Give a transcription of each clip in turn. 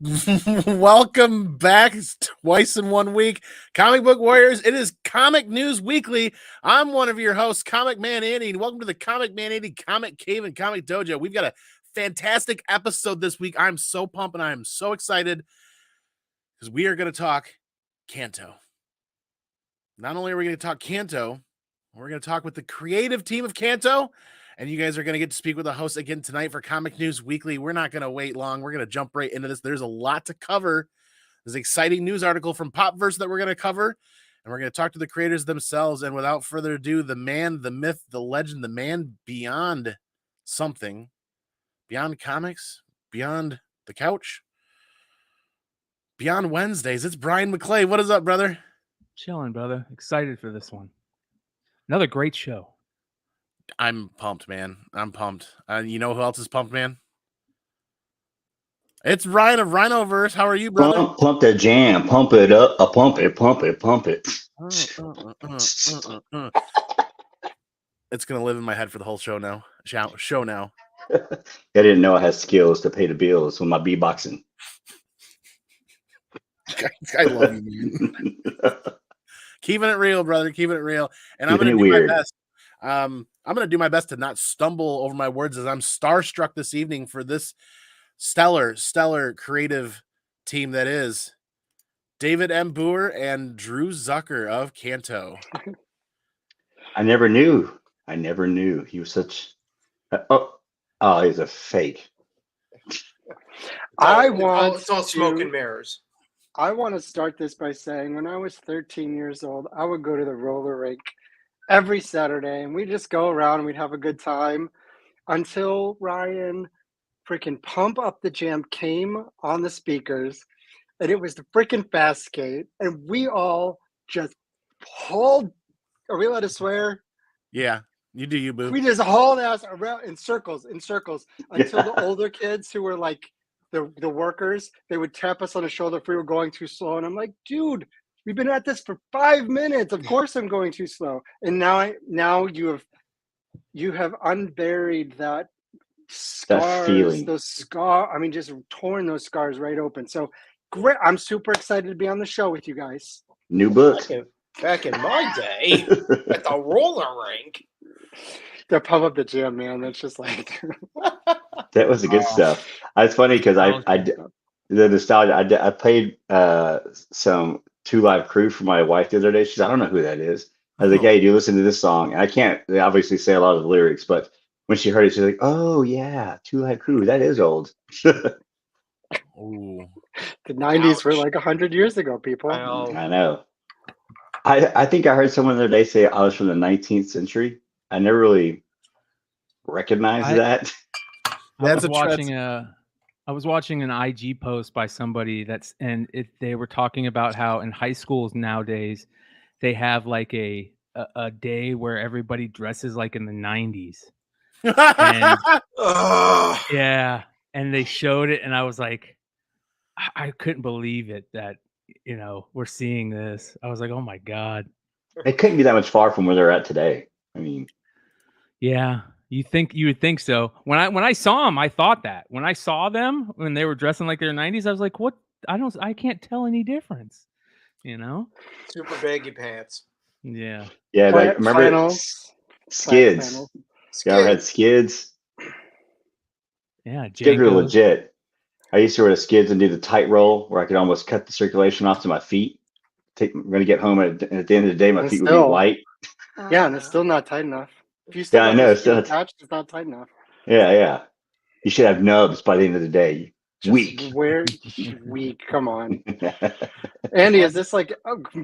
Welcome back. It's twice in 1 week. Comic Book Warriors. It is Comic News Weekly. I'm one of your hosts, ComicManAndy, and welcome to the ComicManAndy Comic Cave and Comic Dojo. We've got a fantastic episode this week. I'm so pumped and I am so excited because we are going to talk Canto. Not only are we going to talk Canto, we're going to talk with the creative team of Canto. And you guys are going to get to speak with the host again tonight for Comic News Weekly. We're not going to wait long. We're going to jump right into this. There's a lot to cover. There's an exciting news article from Popverse that we're going to cover. And we're going to talk to the creators themselves. And without further ado, the man, the myth, the legend, the man beyond something, beyond comics, beyond the couch, beyond Wednesdays. It's Bryan McClay. What is up, brother? Chilling, brother. Excited for this one. Another great show. I'm pumped, man. I'm pumped. You know who else is pumped, man? It's Ryan of Rhynoverse. How are you, brother? Pump that jam. Pump it up. Pump it. Pump it. Pump it. It's going to live in my head for the whole show now. Show now. I didn't know I had skills to pay the bills with my beatboxing. I love you, man. Keeping it real, brother. Keeping it real. And I'm going to do my best. I'm going to do my best to not stumble over my words as I'm starstruck this evening for this stellar creative team that is David M. Booher and Drew Zucker of Canto. I never knew. He was such he's a fake. It's all smoke and mirrors. I want to start this by saying when I was 13 years old, I would go to the roller rink every Saturday, and we'd just go around and we'd have a good time until Ryan freaking Pump Up the Jam came on the speakers, and it was the freaking fast skate, and we all just hauled. Are we allowed to swear? Yeah, you do, you boo. We just hauled ass around in circles until the older kids who were like the workers, they would tap us on the shoulder if we were going too slow, and I'm like, dude, we've been at this for 5 minutes. Of course I'm going too slow. And now you have unburied that scars, those scars. I mean, just torn those scars right open. So great. I'm super excited to be on the show with you guys. New book. Back in my day at the roller rink. The Pump Up the Jam, man. That's just like that was the good stuff. It's funny because the nostalgia. I played some 2 Live Crew for my wife the other day. She's, I don't know who that is. I was like, hey, do you listen to this song? And I can't obviously say a lot of the lyrics, but when she heard it, she's like, oh yeah, 2 Live Crew, that is old. Ooh. The 90s were like 100 years ago, people. I know. I think I heard someone the other day say I was from the 19th century. I never really recognized that. I was watching an IG post by somebody they were talking about how in high schools nowadays they have like a day where everybody dresses like in the 90s. And, yeah, and they showed it, and I was like, I couldn't believe it that we're seeing this. I was like, oh my god, it couldn't be that much far from where they're at today. I mean, yeah. You would think so. When I saw them, I thought that. When I saw them when they were dressing like their 90s, I was like, "What? I can't tell any difference." Super baggy pants. Yeah. Yeah, like remember skids. Y'all had skids. Yeah, skids were legit. I used to wear the skids and do the tight roll where I could almost cut the circulation off to my feet. I'm gonna get home at the end of the day, my feet would be white. Yeah, and it's still not tight enough. If you still I know it's not tight enough. Yeah. You should have nubs by the end of the day. Weak. Weak. Come on, Andy. Is this like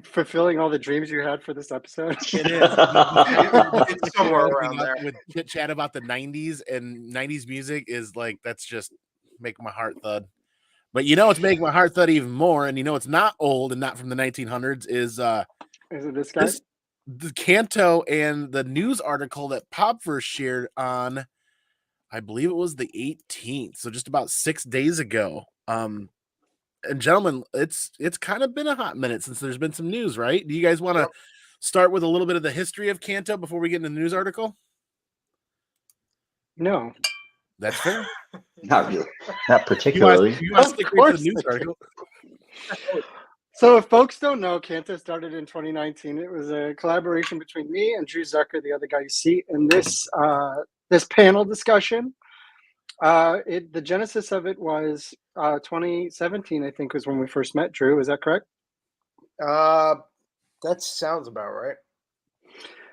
fulfilling all the dreams you had for this episode? It is. It's somewhere around there. With chit chat about the 90s and 90s music is like that's just make my heart thud. But it's making my heart thud even more, and it's not old and not from the 1900s. Is it this guy? The Canto and the news article that Popverse shared on, I believe it was the 18th, so just about 6 days ago. And gentlemen, it's kind of been a hot minute since there's been some news, right? Do you guys want to start with a little bit of the history of Canto before we get into the news article? No. That's fair. Not really. Not particularly. You want to Of stick with the course news they article? So if folks don't know, Canto started in 2019. It was a collaboration between me and Drew Zucker, the other guy you see in this this panel discussion. The genesis of it was 2017, I think, was when we first met. Drew, is that correct? That sounds about right.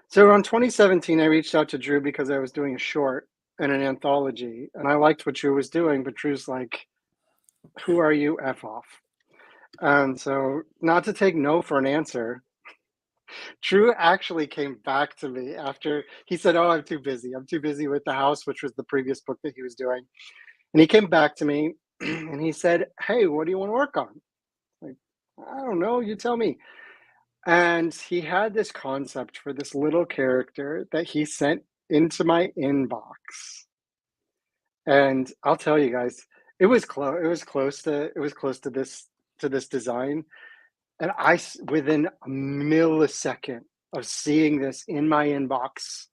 So around 2017, I reached out to Drew because I was doing a short and an anthology, and I liked what Drew was doing, but Drew's like, "Who are you? F off." And so, not to take no for an answer, Drew actually came back to me after he said, "Oh, I'm too busy. I'm too busy with the house," which was the previous book that he was doing. And he came back to me and he said, "Hey, what do you want to work on?" Like, I don't know. You tell me. And he had this concept for this little character that he sent into my inbox. And I'll tell you guys, it was close. It was close to this design. And within a millisecond of seeing this in my inbox,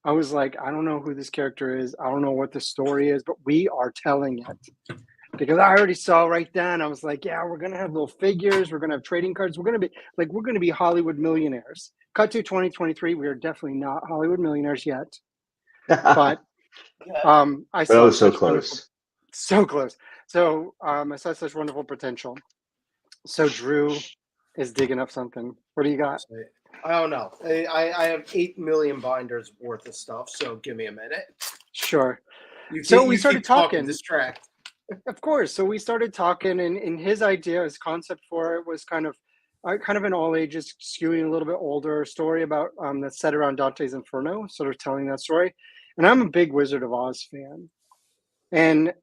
I was like, I don't know who this character is. I don't know what the story is, but we are telling it. Because I already saw right then, I was like, yeah, we're gonna have little figures, we're gonna have trading cards, we're gonna be Hollywood millionaires. Cut to 2023, we are definitely not Hollywood millionaires yet. But I saw so close. So close. So I saw such wonderful potential. So Drew is digging up something. What do you got? I don't know. I have 8 million binders worth of stuff, so give me a minute. Sure. We started talking. Distract. Of course. So we started talking, and his idea, his concept for it was kind of an all ages, skewing a little bit older story about that's set around Dante's Inferno, sort of telling that story. And I'm a big Wizard of Oz fan, and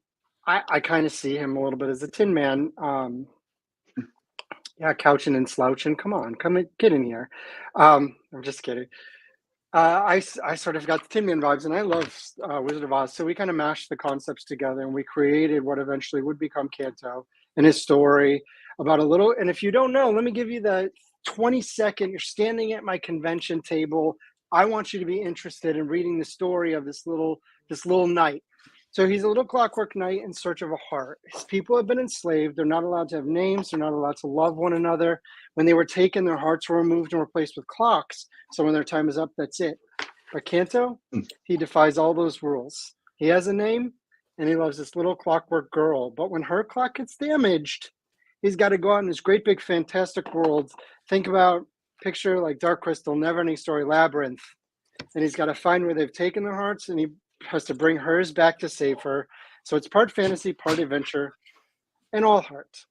I kind of see him a little bit as a Tin Man. Yeah, couching and slouching. Come on, get in here. I'm just kidding. I sort of got the Tin Man vibes, and I love Wizard of Oz. So we kind of mashed the concepts together, and we created what eventually would become Canto and his story about a little. And if you don't know, let me give you the 20-second. You're standing at my convention table. I want you to be interested in reading the story of this little knight. So he's a little clockwork knight in search of a heart. His people have been enslaved. They're not allowed to have names. They're not allowed to love one another. When they were taken, their hearts were removed and replaced with clocks. So when their time is up, that's it. But Canto, he defies all those rules. He has a name, and he loves this little clockwork girl. But when her clock gets damaged, he's got to go out in this great big fantastic world. Think about, picture like Dark Crystal, Neverending Story, Labyrinth. And he's got to find where they've taken their hearts, and he has to bring hers back to save her. So it's part fantasy, part adventure, and all heart.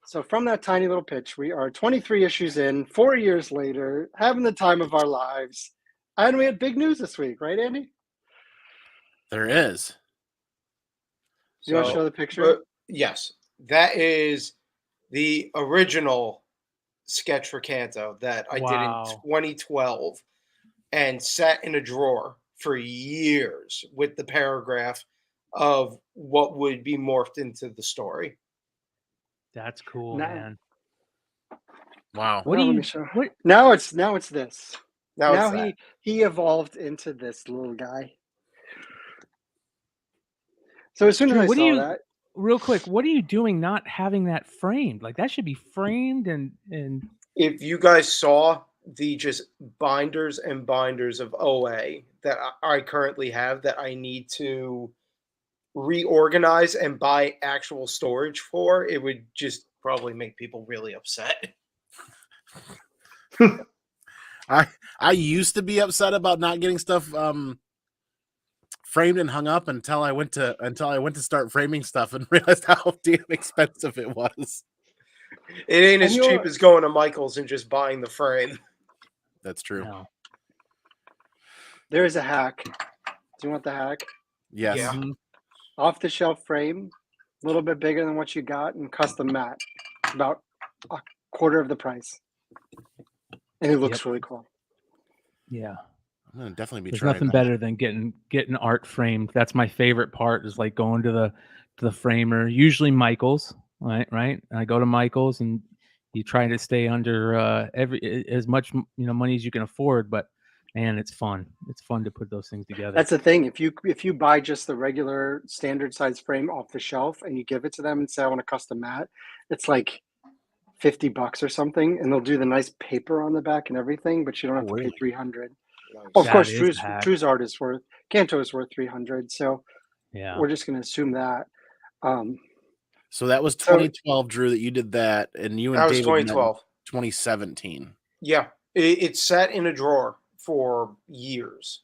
So from that tiny little pitch, we are 23 issues in, 4 years later, having the time of our lives. And we had big news this week, right, Andy? There is. You want to show the picture? Yes. That is the original sketch for Canto that I did in 2012 and sat in a drawer for years with the paragraph of what would be morphed into the story. That's cool, man. Wow. What do you? What? Now it's this. Now he evolved into this little guy. So as soon as I saw that, real quick, what are you doing not having that framed? Like that should be framed and if you guys saw the just binders and binders of OA that I currently have that I need to reorganize and buy actual storage for, it would just probably make people really upset. I used to be upset about not getting stuff framed and hung up until I went to start framing stuff and realized how damn expensive it was. It ain't as cheap as going to Michael's and just buying the frame. That's true. No. There is a hack. Do you want the hack? Yes. Yeah. Mm-hmm. Off the shelf frame, a little bit bigger than what you got, and custom mat, about a quarter of the price. And it looks really cool. Yeah. I'm gonna definitely be There's trying nothing that. better than getting art framed. That's my favorite part, is like going to the framer, usually Michael's, right? I go to Michael's and you try to stay under as much money as you can afford, but Man, it's fun. It's fun to put those things together. That's the thing. If you buy just the regular standard size frame off the shelf and you give it to them and say I want a custom mat, it's like $50 or something, and they'll do the nice paper on the back and everything, but you don't have to pay $300. Of course, Drew's art is worth, Canto is worth $300. So yeah, we're just going to assume that. So that was 2012, Drew, that you did that, and you and That was David 2012. 2017. Yeah, it sat in a drawer for years,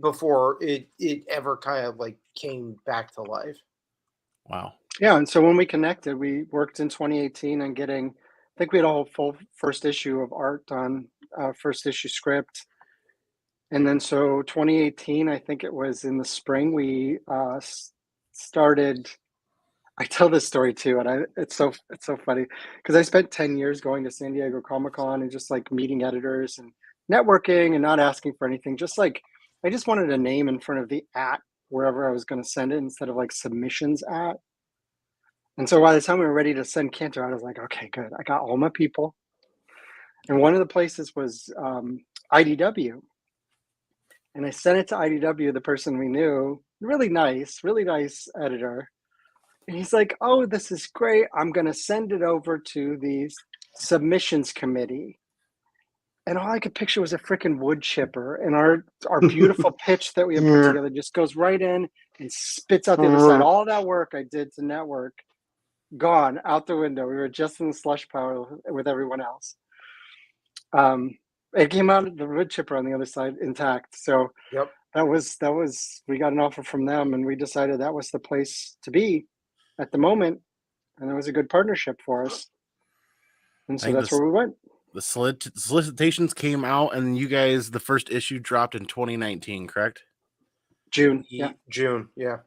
before it ever kind of like came back to life. Wow. Yeah, and so when we connected, we worked in 2018 on getting, I think we had a whole full first issue of art done, first issue script. And then so 2018, I think it was in the spring, we started, I tell this story too, and it's so funny because I spent 10 years going to San Diego Comic-Con and just like meeting editors and networking and not asking for anything. Just like, I just wanted a name in front of the @ wherever I was going to send it instead of like submissions @. And so by the time we were ready to send Canto out, I was like, okay, good. I got all my people. And one of the places was IDW. And I sent it to IDW, the person we knew, really nice editor. And he's like, oh, this is great. I'm going to send it over to the submissions committee. And all I could picture was a freaking wood chipper. And our beautiful pitch that we had put together just goes right in and spits out the other side. All that work I did to network, gone out the window. We were just in the slush pile with everyone else. It came out the wood chipper on the other side intact. So that was we got an offer from them, and we decided that was the place to be at the moment, and it was a good partnership for us. And so that's where we went. The solicitations came out, and you guys, the first issue dropped in 2019, correct? June. Yeah. June. Yeah.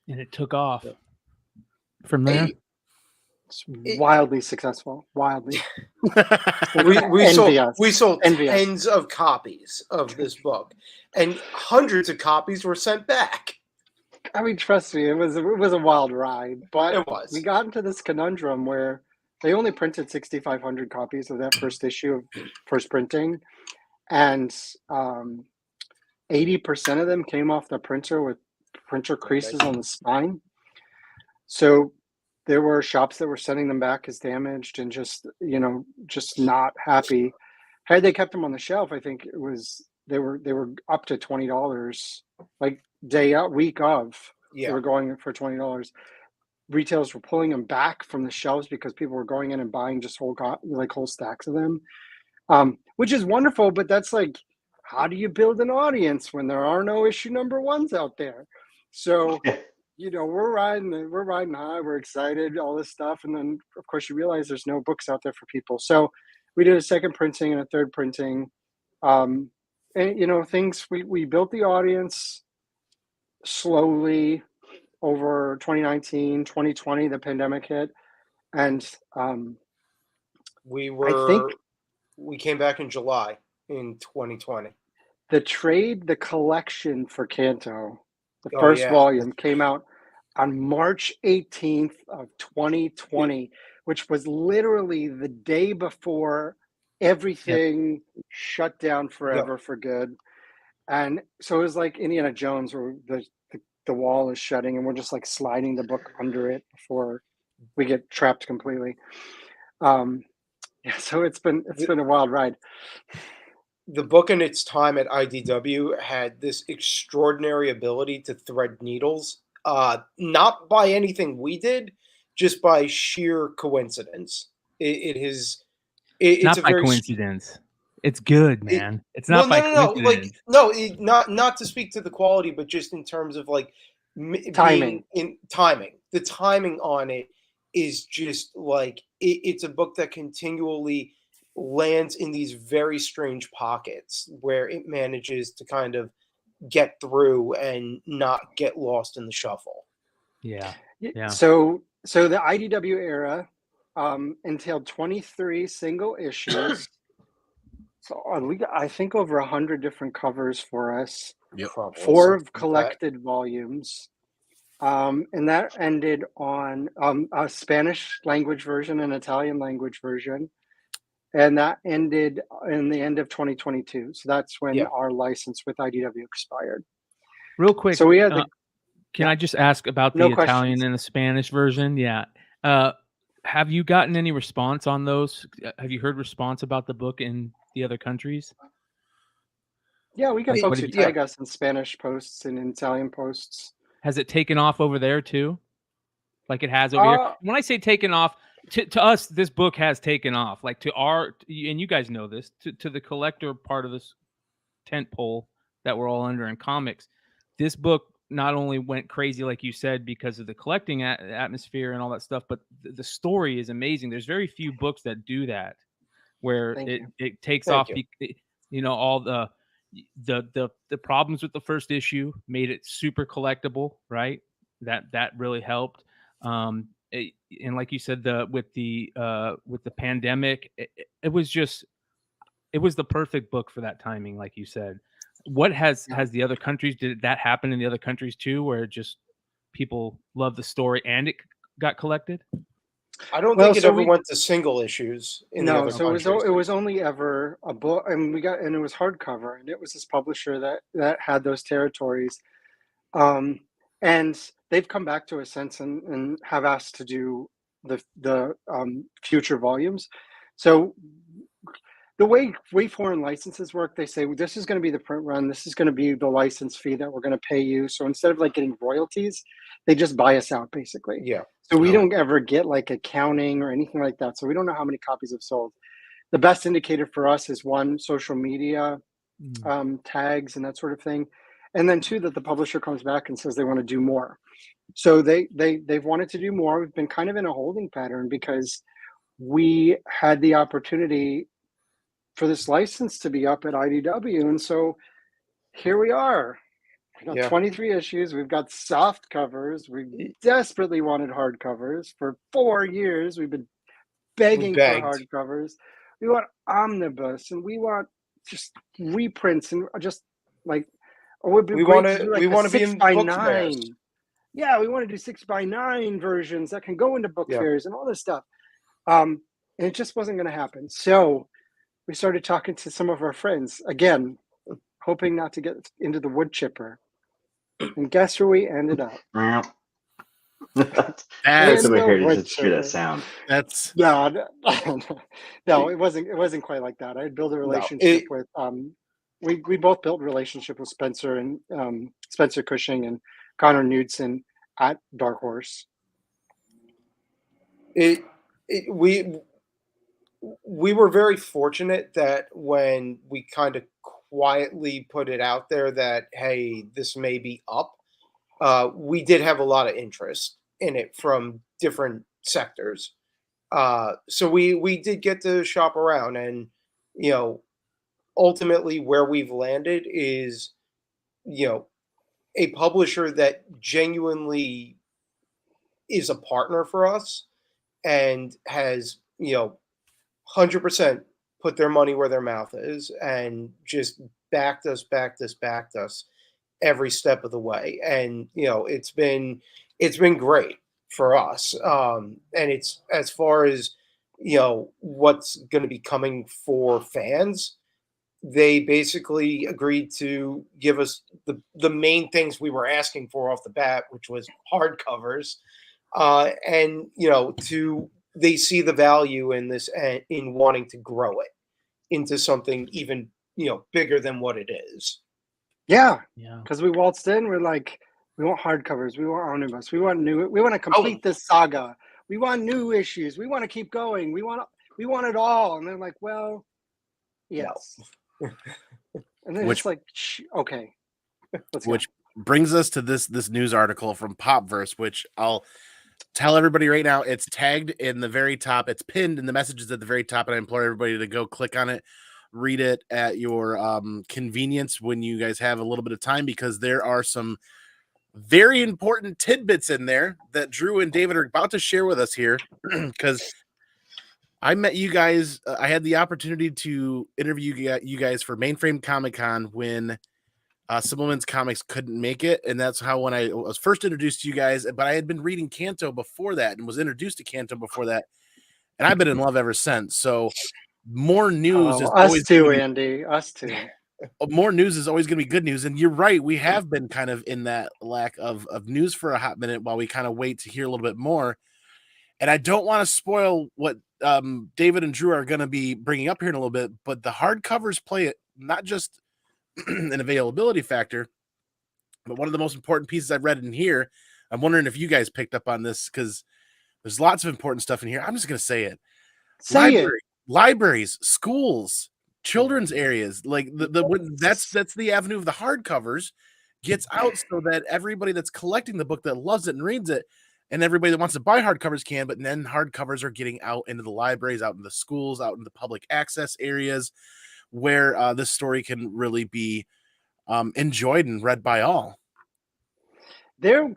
And it took off from there. It's wildly successful. Wildly. we sold tens of copies of this book, and hundreds of copies were sent back. I mean, trust me, it was a wild ride, but it was. We got into this conundrum where they only printed 6,500 copies of that first issue of first printing, and 80% of them came off the printer with printer creases on the spine. So there were shops that were sending them back as damaged and just not happy. Had they kept them on the shelf, I think they were up to $20, like week of. Yeah. They were going for $20. Retailers were pulling them back from the shelves because people were going in and buying just whole stacks of them, which is wonderful. But that's like, how do you build an audience when there are no issue number 1s out there? So. We're riding high. We're excited, all this stuff. And then, of course, you realize there's no books out there for people. So we did a second printing and a third printing. And, we built the audience slowly over 2019, 2020, the pandemic hit. And we came back in July in 2020. The collection for Canto, the first volume came out on March 18th of 2020, which was literally the day before everything shut down forever for good. And so it was like Indiana Jones, where the wall is shutting and we're just like sliding the book under it before we get trapped completely. So it's been a wild ride. The book in its time at IDW had this extraordinary ability to thread needles, not by anything we did, just by sheer coincidence. It's not by coincidence. It's good, man. It's not by coincidence. Not to speak to the quality, but just in terms of like timing. The timing on it is just like it's a book that continually lands in these very strange pockets where it manages to kind of get through and not get lost in the shuffle. Yeah. So the IDW era entailed 23 single issues. So I think over 100 different covers for us. Yep. 4 collected volumes. And that ended on a Spanish language version and Italian language version. and that ended in the end of 2022. So that's when our license with IDW expired. Real quick, so we had can I just ask about the Italian and the Spanish version? Yeah. Have you gotten any response on those? Have you heard response about the book in the other countries? Yeah, we get folks who tag us in Spanish posts and in Italian posts. Has it taken off over there too? Like it has over here? When I say taken off, to us, this book has taken off. Like to our, and you guys know this, to the collector part of this tent pole that we're all under in comics, this book not only went crazy, like you said, because of the collecting atmosphere and all that stuff, but the story is amazing. There's very few books that do that, where it takes off. You know, all the problems with the first issue made it super collectible, right? That really helped. And like you said, with the pandemic, it was the perfect book for that timing, like you said. What has the other countries, did that happen in the other countries too, where just people love the story and it got collected? I don't think it ever went to single issues in the other countries. It was only ever a book, and it was hardcover, and it was this publisher that had those territories. And they've come back to us since and have asked to do the future volumes. So the way foreign licenses work, they say, well, this is going to be the print run, this is going to be the license fee that we're going to pay you. So instead of like getting royalties, they just buy us out basically. Yeah. So we don't ever get like accounting or anything like that. So we don't know how many copies have sold. The best indicator for us is one, social media tags and that sort of thing. And then two, that the publisher comes back and says they want to do more. So they've wanted to do more. We've been kind of in a holding pattern because we had the opportunity for this license to be up at IDW. And so here we are. We got 23 issues. We've got soft covers. We desperately wanted hardcovers for 4 years. We've been begging for hardcovers. We want omnibus, and we want just reprints, and just like we want to be in book fairs. Yeah, we want to do 6x9 versions that can go into book fairs and all this stuff. And it just wasn't going to happen. So we started talking to some of our friends again, hoping not to get into the wood chipper. And guess where we ended up? That's what I heard. Just hear that sound. That's no, it wasn't quite like that. I had built a relationship with we both built a relationship with Spencer and Spencer Cushing and Connor Knudsen at Dark Horse. We were very fortunate that when we kind of quietly put it out there that, hey, this may be up, we did have a lot of interest in it from different sectors. So we did get to shop around, and, you know, ultimately where we've landed is, you know, a publisher that genuinely is a partner for us and has, you know, 100% put their money where their mouth is and just backed us every step of the way. And, you know, it's been great for us. And it's, as far as, you know, what's going to be coming for fans, they basically agreed to give us the main things we were asking for off the bat, which was hardcovers. And, you know, they see the value in this and in wanting to grow it into something even, you know, bigger than what it is. Yeah. Because we waltzed in, we're like, we want hardcovers, we want omnibus, we want to complete this saga, we want new issues, we want to keep going, we want it all. And they're like, well, yes. And then it's like, okay, which brings us to this news article from Popverse, which I'll tell everybody right now, it's tagged in the very top, it's pinned in the messages at the very top, and I implore everybody to go click on it, read it at your convenience when you guys have a little bit of time, because there are some very important tidbits in there that Drew and David are about to share with us here. Because I met you guys, I had the opportunity to interview you guys for Mainframe Comic-Con when SimpleMan's Comics couldn't make it, and that's how when I was first introduced to you guys. But I had been reading Canto before that and was introduced to Canto before that, and I've been in love ever since. So more news is us always too, gonna be, Andy. Us too. more news is always going to be good news. And you're right, we have been kind of in that lack of news for a hot minute while we kind of wait to hear a little bit more. And I don't want to spoil what David and Drew are going to be bringing up here in a little bit, but the hardcovers play it not just an availability factor, but one of the most important pieces I've read in here. I'm wondering if you guys picked up on this, because there's lots of important stuff in here. I'm just going to say it. Libraries, schools, children's areas, like that's the avenue of the hardcovers gets out, so that everybody that's collecting the book that loves it and reads it, and everybody that wants to buy hardcovers can, but then hardcovers are getting out into the libraries, out in the schools, out in the public access areas where this story can really be enjoyed and read by all. There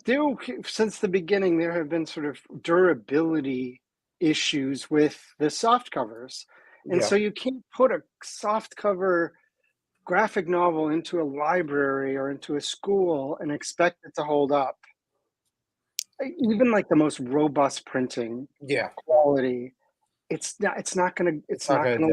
since the beginning, there have been sort of durability issues with the soft covers. And so you can't put a soft cover graphic novel into a library or into a school and expect it to hold up. Even like the most robust printing quality, it's not gonna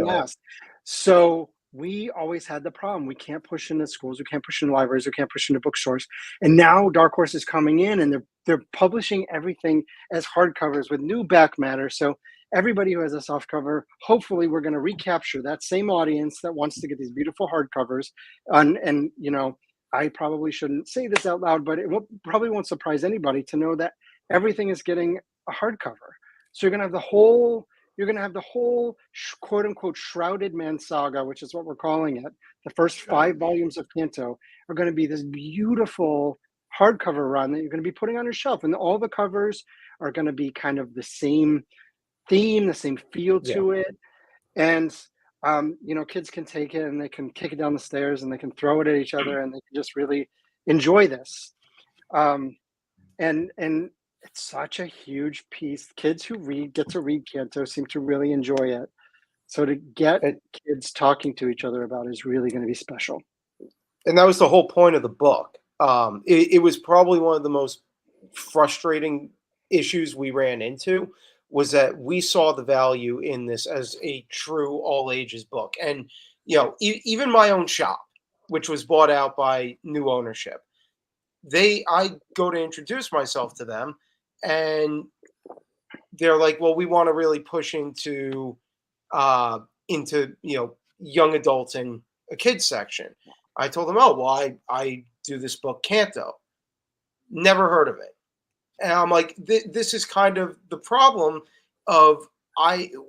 last. So we always had the problem. We can't push into schools, we can't push into libraries, we can't push into bookstores. And now Dark Horse is coming in, and they're publishing everything as hardcovers with new back matter. So everybody who has a soft cover, hopefully we're going to recapture that same audience that wants to get these beautiful hardcovers. And you know, I probably shouldn't say this out loud, but probably won't surprise anybody to know that everything is getting a hardcover. So you're going to have the whole quote unquote Shrouded Man saga, which is what we're calling it. The first 5 volumes of Canto are going to be this beautiful hardcover run that you're going to be putting on your shelf. And all the covers are going to be kind of the same theme, the same feel to it. And, you know, kids can take it and they can kick it down the stairs and they can throw it at each other and they can just really enjoy this. And it's such a huge piece. Kids who get to read Canto seem to really enjoy it. So to get kids talking to each other about it is really going to be special. And that was the whole point of the book. It was probably one of the most frustrating issues we ran into, was that we saw the value in this as a true all ages book. And, you know, even my own shop, which was bought out by new ownership, I go to introduce myself to them, and they're like, well, we want to really push into you know, young adults and a kids section. I told them, oh, well, I do this book Canto. Never heard of it. And I'm like, this is kind of the problem of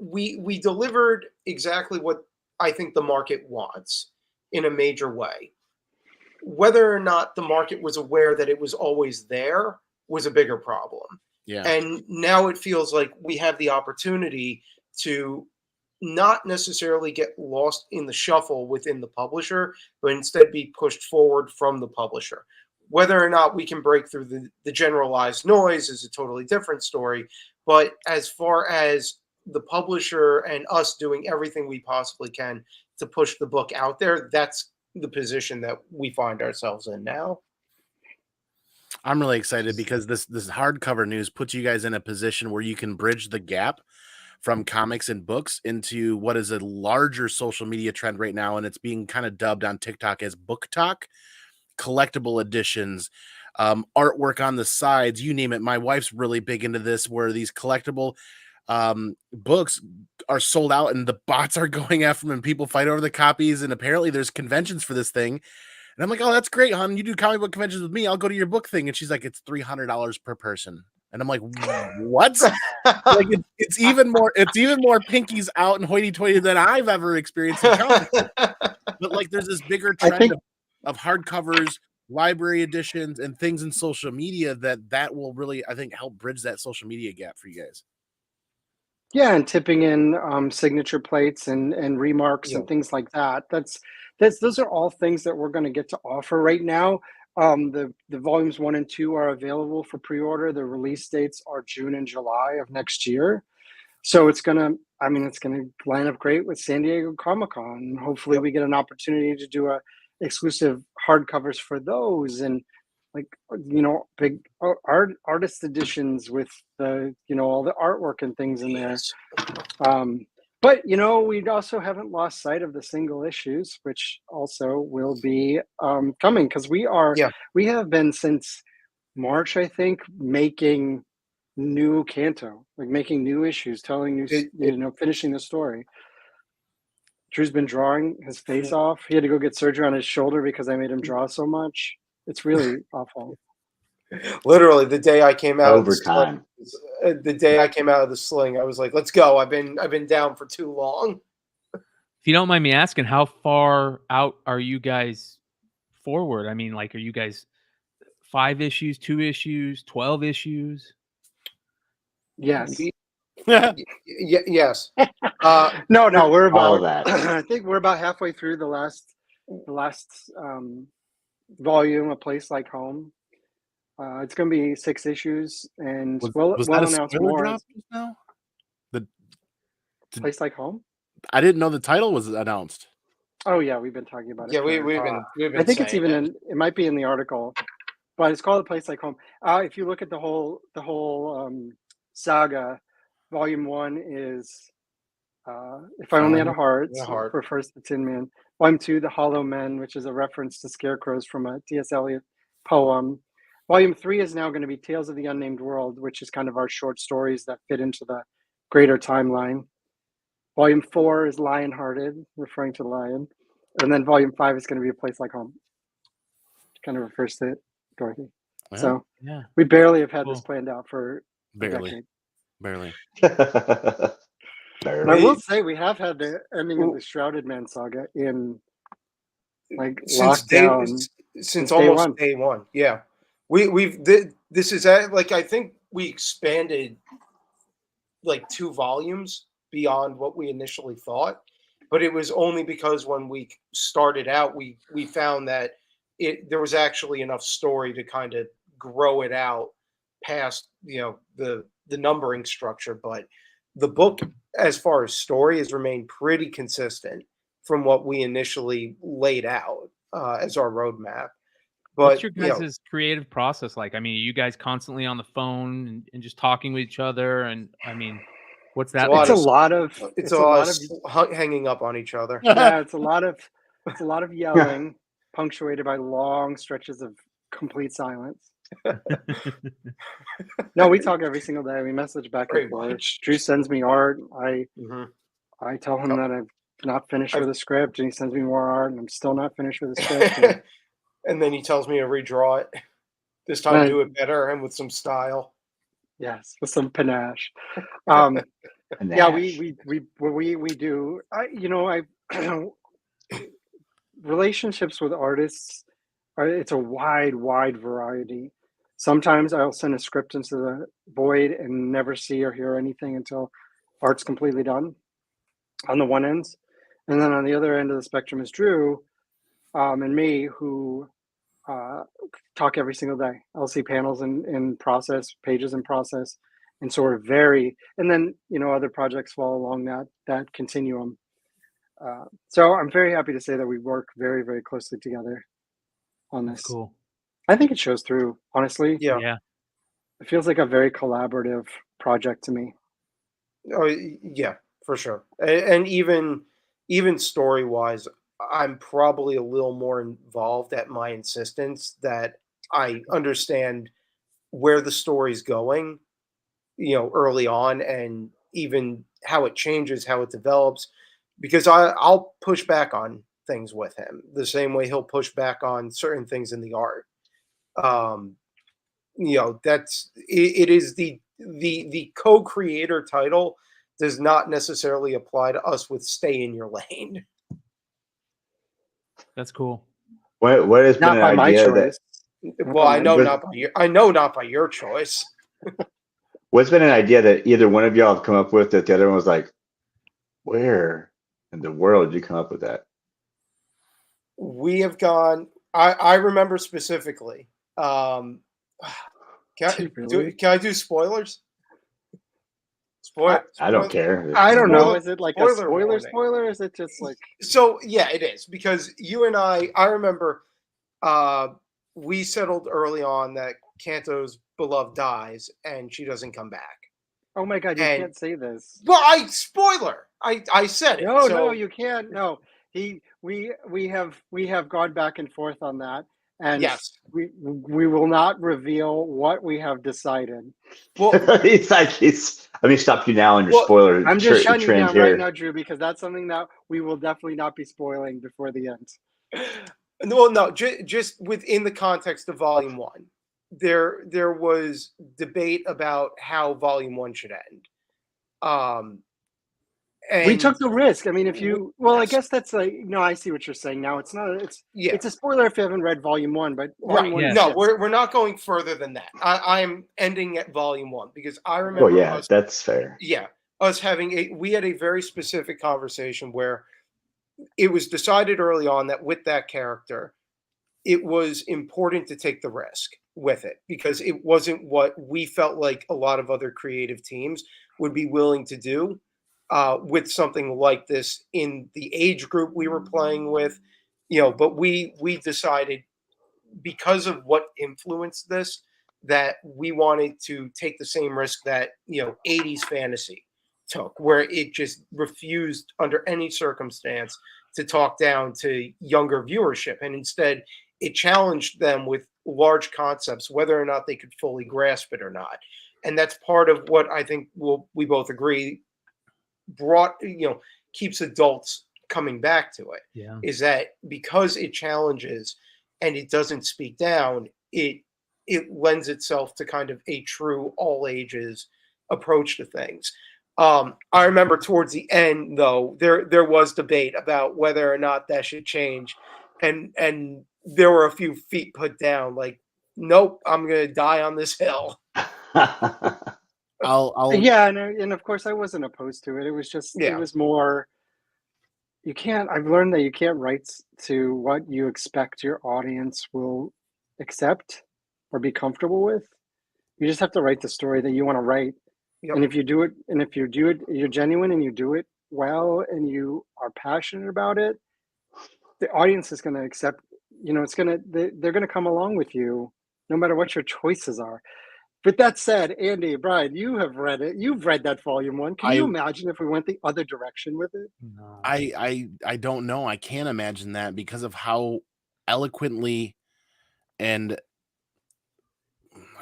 we delivered exactly what I think the market wants in a major way. Whether or not the market was aware that it was always there was a bigger problem. Yeah. And now it feels like we have the opportunity to not necessarily get lost in the shuffle within the publisher, but instead be pushed forward from the publisher. Whether or not we can break through the generalized noise is a totally different story. But as far as the publisher and us doing everything we possibly can to push the book out there, that's the position that we find ourselves in now. I'm really excited because this hardcover news puts you guys in a position where you can bridge the gap from comics and books into what is a larger social media trend right now, and it's being kind of dubbed on TikTok as book talk. Collectible editions, artwork on the sides, you name it. My wife's really big into this, where these collectible books are sold out and the bots are going after them and people fight over the copies, and apparently there's conventions for this thing. And I'm like, oh, that's great, hon. You do comic book conventions with me, I'll go to your book thing. And she's like, it's $300 per person. And I'm like, what? Like it's even more pinkies out and hoity-toity than I've ever experienced in comics. But like there's this bigger trend of hardcovers, library editions, and things in social media that will really, I think, help bridge that social media gap for you guys. Yeah, and tipping in signature plates and remarks and things like that. Those are all things that we're going to get to offer right now. The volumes 1 and 2 are available for pre-order. The release dates are June and July of next year. So it's gonna line up great with San Diego Comic-Con. Hopefully we get an opportunity to do a exclusive hardcovers for those, and like, you know, big artist editions with the, you know, all the artwork and things in there. But we also haven't lost sight of the single issues, which also will be coming, because we have been since March, I think, making new Canto, like making new issues, telling new, finishing the story. Drew's been drawing his face off. He had to go get surgery on his shoulder because I made him draw so much. It's really awful. Literally, the day I came out overtime. The day I came out of the sling, I was like, "Let's go." I've been down for too long. If you don't mind me asking, how far out are you guys forward? I mean, like, are you guys 5 issues, 2 issues, 12 issues? Yes. Yes. No, we're about all that. I think we're about halfway through the last volume, A Place Like Home. It's going to be 6 issues, and we'll announce more. Drop just now? Place Like Home? I didn't know the title was announced. Oh yeah, we've been talking about it. Yeah, we've been. I think it's even it might be in the article, but it's called A Place Like Home. If you look at the whole saga, Volume 1 is If I Only Had a Heart, for first the Tin Man. Volume 2, The Hollow Men, which is a reference to scarecrows from a T.S. Eliot poem. Volume 3 is now going to be Tales of the Unnamed World, which is kind of our short stories that fit into the greater timeline. Volume 4 is Lionhearted, referring to the lion. And then Volume 5 is going to be A Place Like Home. Kind of refers to Dorothy. Yeah. So we barely have had this planned out for barely. But I will say we have had the ending of the Shrouded Man saga in lockdown since almost day one. Yeah, this is like, I think we expanded like 2 volumes beyond what we initially thought, but it was only because when we started out, we found that there was actually enough story to kind of grow it out past the numbering structure. But the book, as far as story, has remained pretty consistent from what we initially laid out as our roadmap. But what's your guys' creative process like? I mean, are you guys constantly on the phone and just talking with each other? And I mean, what's that? It's a lot of hanging up on each other. Yeah, it's a lot of yelling, punctuated by long stretches of complete silence. No, we talk every single day. We message back and forth. Drew sends me art. I tell him that I've not finished with a script, and he sends me more art, and I'm still not finished with a script. And then he tells me to redraw it. This time, do it better and with some style. Yes, with some panache. Yeah, we do. Relationships with artists it's a wide variety. Sometimes I'll send a script into the void and never see or hear anything until art's completely done on the one end. And then on the other end of the spectrum is Drew and me, who talk every single day. I'll see panels in process, pages in process, and sort of vary. And then, other projects fall along that continuum. So I'm very happy to say that we work very, very closely together on this. That's cool. I think it shows through, honestly. Yeah. It feels like a very collaborative project to me. Oh, yeah, for sure. And even story-wise, I'm probably a little more involved at my insistence, that I understand where the story's going, early on, and even how it changes, how it develops, because I'll push back on things with him the same way he'll push back on certain things in the art. It is the co-creator title does not necessarily apply to us with stay in your lane. That's cool. What has been an idea that? Well, I know not by your choice. What's been an idea that either one of y'all have come up with that the other one was like, where in the world did you come up with that? We have gone. I remember specifically. Can I do spoilers? I don't care. I don't know. Is it like a spoiler? Or is it just like? So yeah, it is, because you and I remember we settled early on that Canto's beloved dies and she doesn't come back. Oh my God, you can't say this. Well, spoiler. I said it. No, you can't. No, we have gone back and forth on that, and yes, we will not reveal what we have decided. Well, it's like let me stop you now on your spoiler. I'm just shutting you down here. right now, Drew, because that's something that we will definitely not be spoiling before the end. No, just within the context of Volume 1, there was debate about how Volume 1 should end. And we took the risk. I mean, if you, well, yes. I guess that's like, no, I see what you're saying now. It's not, it's a spoiler if you haven't read Volume 1, but right. No, we're not going further than that. I'm ending at Volume 1 because I remember. Well, yeah, that's fair. Yeah, us we had a very specific conversation where it was decided early on that with that character, it was important to take the risk with it because it wasn't what we felt like a lot of other creative teams would be willing to do with something like this in the age group we were playing with, but we decided because of what influenced this, that we wanted to take the same risk that, 80s fantasy took, where it just refused under any circumstance to talk down to younger viewership. And instead, it challenged them with large concepts, whether or not they could fully grasp it or not. And that's part of what I think we both agree keeps adults coming back to it. Yeah. Is that because it challenges and it doesn't speak down, it lends itself to kind of a true all ages approach to things. I remember towards the end, though, there was debate about whether or not that should change, and there were a few feet put down. Like, nope, I'm gonna die on this hill. Yeah, and of course I wasn't opposed to it. It was just it was more. I've learned that you can't write to what you expect your audience will accept or be comfortable with. You just have to write the story that you want to write. Yep. And if you do it, you're genuine and you do it well and you are passionate about it, the audience is going to accept, they're going to come along with you no matter what your choices are. With that said, Andy, Bryan, you have read it. You've read that Volume 1. Can you imagine if we went the other direction with it? No. I don't know. I can't imagine that because of how eloquently and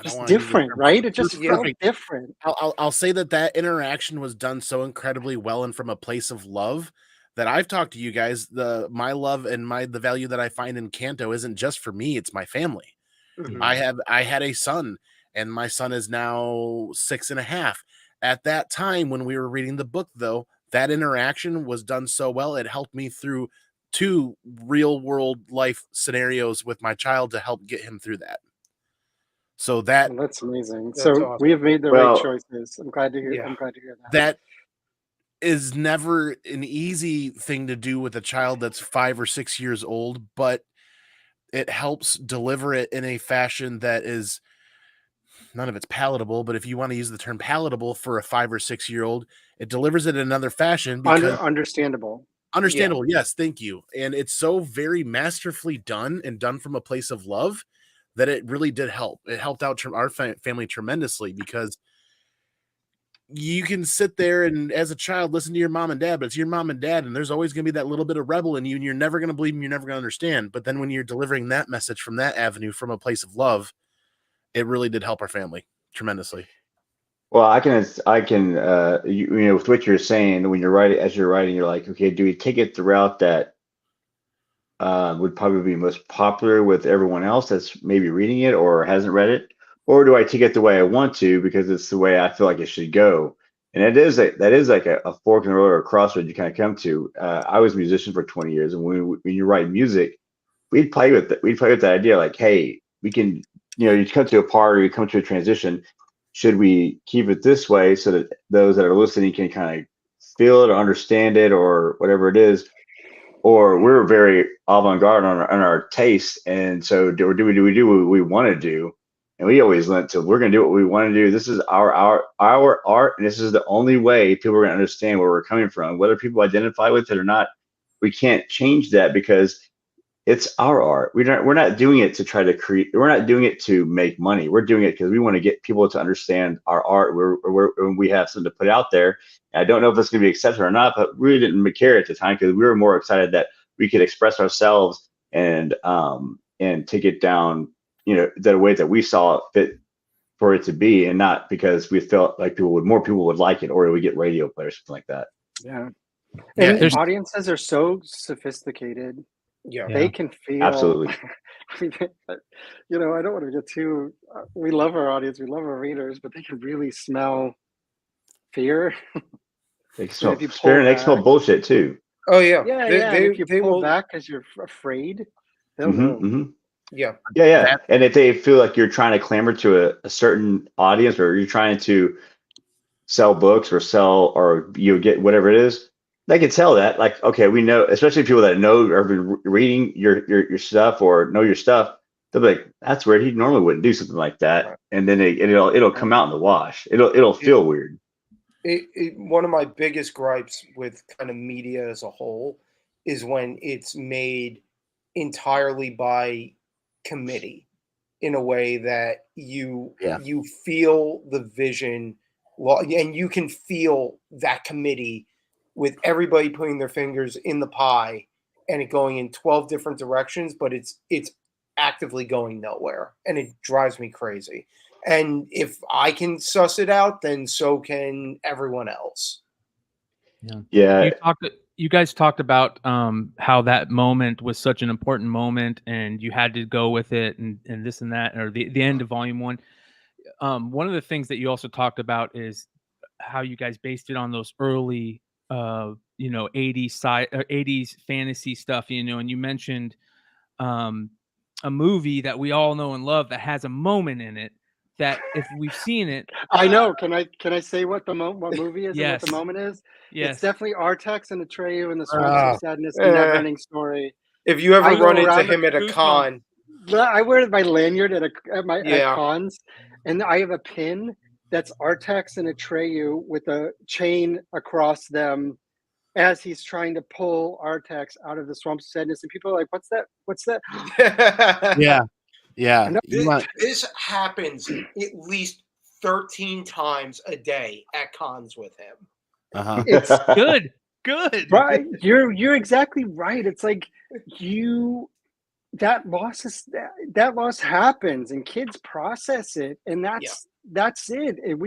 just different, right? It just felt different. I'll say that interaction was done so incredibly well and from a place of love that I've talked to you guys. My love and the value that I find in Canto isn't just for me; it's my family. Mm-hmm. I had a son, and my son is now 6.5. At that time when we were reading the book, though, that interaction was done so well; it helped me through 2 real world life scenarios with my child to help get him through that. So that's amazing. That's awesome. We have made the right choices. I'm glad to hear. Yeah. I'm glad to hear that. That is never an easy thing to do with a child that's 5 or 6 years old, but it helps deliver it in a fashion that is none of it's palatable. But if you want to use the term palatable for a 5 or 6 year old, it delivers it in another fashion. Because understandable. Understandable. Yeah. Yes. Thank you. And it's so very masterfully done and done from a place of love that it really did help. It helped out our family tremendously because you can sit there and as a child listen to your mom and dad, but it's your mom and dad, and there's always going to be that little bit of rebel in you, and you're never going to believe them, you're never going to understand. But then when you're delivering that message from that avenue, from a place of love, it really did help our family tremendously. Well, I can, with what you're saying, when you're writing, you're like, okay, do we take it the route that would probably be most popular with everyone else that's maybe reading it or hasn't read it, or do I take it the way I want to because it's the way I feel like it should go? And that is like a fork in the road or a crossroad you kind of come to. I was a musician for 20 years, and when you write music, we'd play with that idea, like, hey, we can, you come to a part or you come to a transition. Should we keep it this way so that those that are listening can kind of feel it or understand it or whatever it is? Or we're very avant-garde on our taste, and so do we do what we want to do? And we always lent to, we're going to do what we want to do. This is our art, and this is the only way people are going to understand where we're coming from. Whether people identify with it or not, we can't change that because it's our art. We're not doing it to try to create. We're not doing it to make money. We're doing it because we want to get people to understand our art. We have something to put out there. And I don't know if it's going to be accepted or not, but we didn't care at the time because we were more excited that we could express ourselves and take it down, the way that we saw it fit for it to be, and not because we felt like more people would like it, or it would get radio play or something like that. Yeah. Yeah, And audiences are so sophisticated. Yeah. They can feel. Absolutely. I mean, I don't want to get too. We love our audience, we love our readers, but they can really smell fear. They smell fear, and they smell bullshit too. Oh yeah. Yeah. If you pull back because you're afraid, they'll know. Mm-hmm. Yeah. Yeah. And if they feel like you're trying to clamor to a certain audience, or you're trying to sell books or you get whatever it is, they can tell that, like, okay, we know, especially people that know or been reading your stuff or know your stuff, they'll be like, that's weird. He normally wouldn't do something like that. Right. And then it'll come out in the wash. It'll feel weird. One of my biggest gripes with kind of media as a whole is when it's made entirely by committee in a way that you feel the vision, and you can feel that committee with everybody putting their fingers in the pie and it going in 12 different directions, but it's actively going nowhere, and it drives me crazy. And if I can suss it out, then so can everyone else. Yeah. You guys talked about how that moment was such an important moment, and you had to go with it, and this and that, or the end of Volume 1. One of the things that you also talked about is how you guys based it on those early 80s fantasy stuff, and you mentioned a movie that we all know and love that has a moment in it that if we've seen it, I know. Can I say what movie is? Yes. And what the moment is? Yes. It's definitely Artax and Atreyu in the Swamps of Sadness, the Neverending Story. If you ever run into him at a con, I wear my lanyard at cons, and I have a pin that's Artax and Atreyu with a chain across them as he's trying to pull Artax out of the Swamps of Sadness, and people are like, "What's that? What's that?" Yeah. This happens at least 13 times a day at cons with him. It's good. Right. You're exactly right. It's like that loss happens, and kids process it, and that's it. And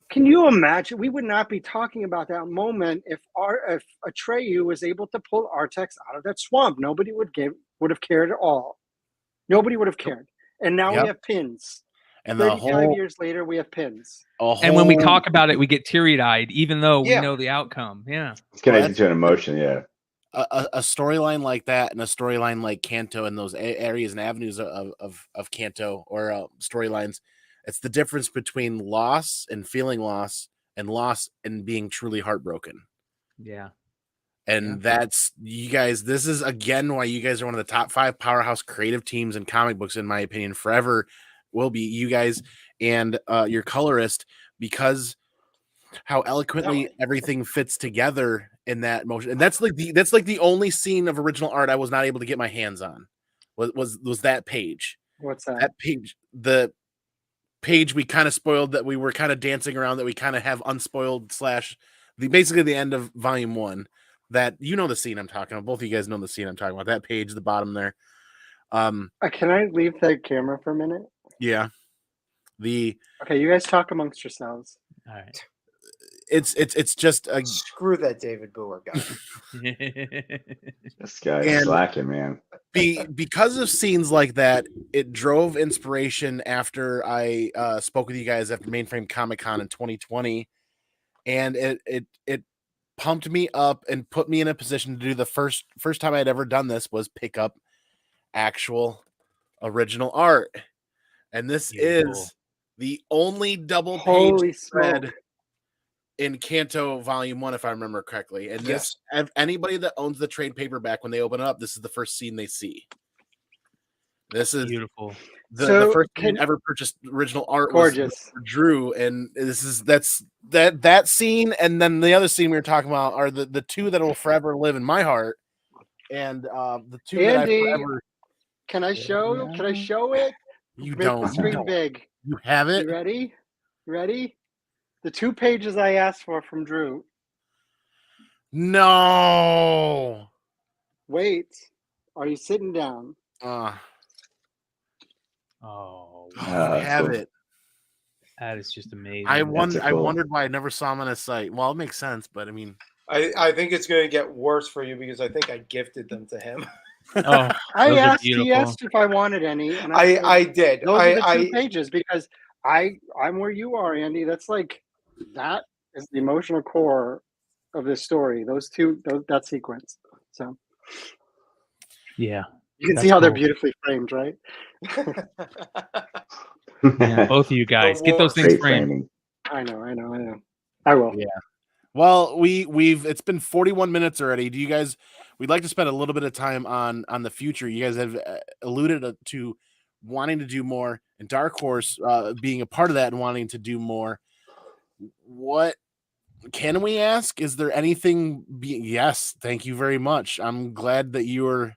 can you imagine? We would not be talking about that moment if Atreyu was able to pull Artax out of that swamp. Nobody would have cared at all. Nobody would have cared. And now we have pins. And 35 years later, we have pins. And when we talk about it, we get teary-eyed, even though we know the outcome. Yeah. It's connected to an emotion, yeah. A storyline like that, and a storyline like Canto, and those areas and avenues of Canto, or storylines, it's the difference between loss and feeling loss, and loss and being truly heartbroken. Yeah. And that's, you guys, this is again why you guys are one of the top 5 powerhouse creative teams in comic books, in my opinion, forever will be you guys and your colorist, because how eloquently everything fits together in that motion. And that's like the only scene of original art I was not able to get my hands on was that page. What's that? That page, the page we kind of spoiled, that we were kind of dancing around, that we kind of have unspoiled / basically the end of Volume 1. That, the scene I'm talking about. Both of you guys know the scene I'm talking about. That page, the bottom there. Can I leave the camera for a minute? Yeah. Okay, you guys talk amongst yourselves. All right. It's just a screw that David Booher guy. This guy is slacking, man. Because of scenes like that, it drove inspiration after I spoke with you guys after Mainframe Comic Con in 2020, and it pumped me up and put me in a position to do the first time I'd ever done this was pick up actual original art. And this is the only double page spread in Canto Volume 1, if I remember correctly. And this, anybody that owns the trade paperback, when they open it up, this is the first scene they see. This is beautiful. The first time I ever purchased original art was Drew, and that's that scene, and then the other scene we were talking about are the two that will forever live in my heart. and the two Andy, that I forever. Can I show? Can I show it? You Make don't. the screen You don't. big. You have it. You ready? Ready? The 2 pages I asked for from Drew. No. Wait. Are you sitting down? Oh, You have cool. it. that is just amazing. I cool. wondered why I never saw him on his site. Well, it makes sense, but I mean, I think it's going to get worse for you because I think I gifted them to him. Oh, He those are asked beautiful. if I wanted any, and I did. Those are the 2 pages because I'm where you are, Andy. That's like that is the emotional core of this story. That sequence. So Yeah, you can that's see how they're cool. beautifully framed, right? Yeah, both of you guys get those things Great framed. framing. I know. I will. yeah. Well, we've it's been 41 minutes already. Do you guys? We'd like to spend a little bit of time on the future. You guys have alluded to wanting to do more, and Dark Horse being a part of that and wanting to do more. What can we ask? Is there anything? Yes, thank you very much. I'm glad that you were.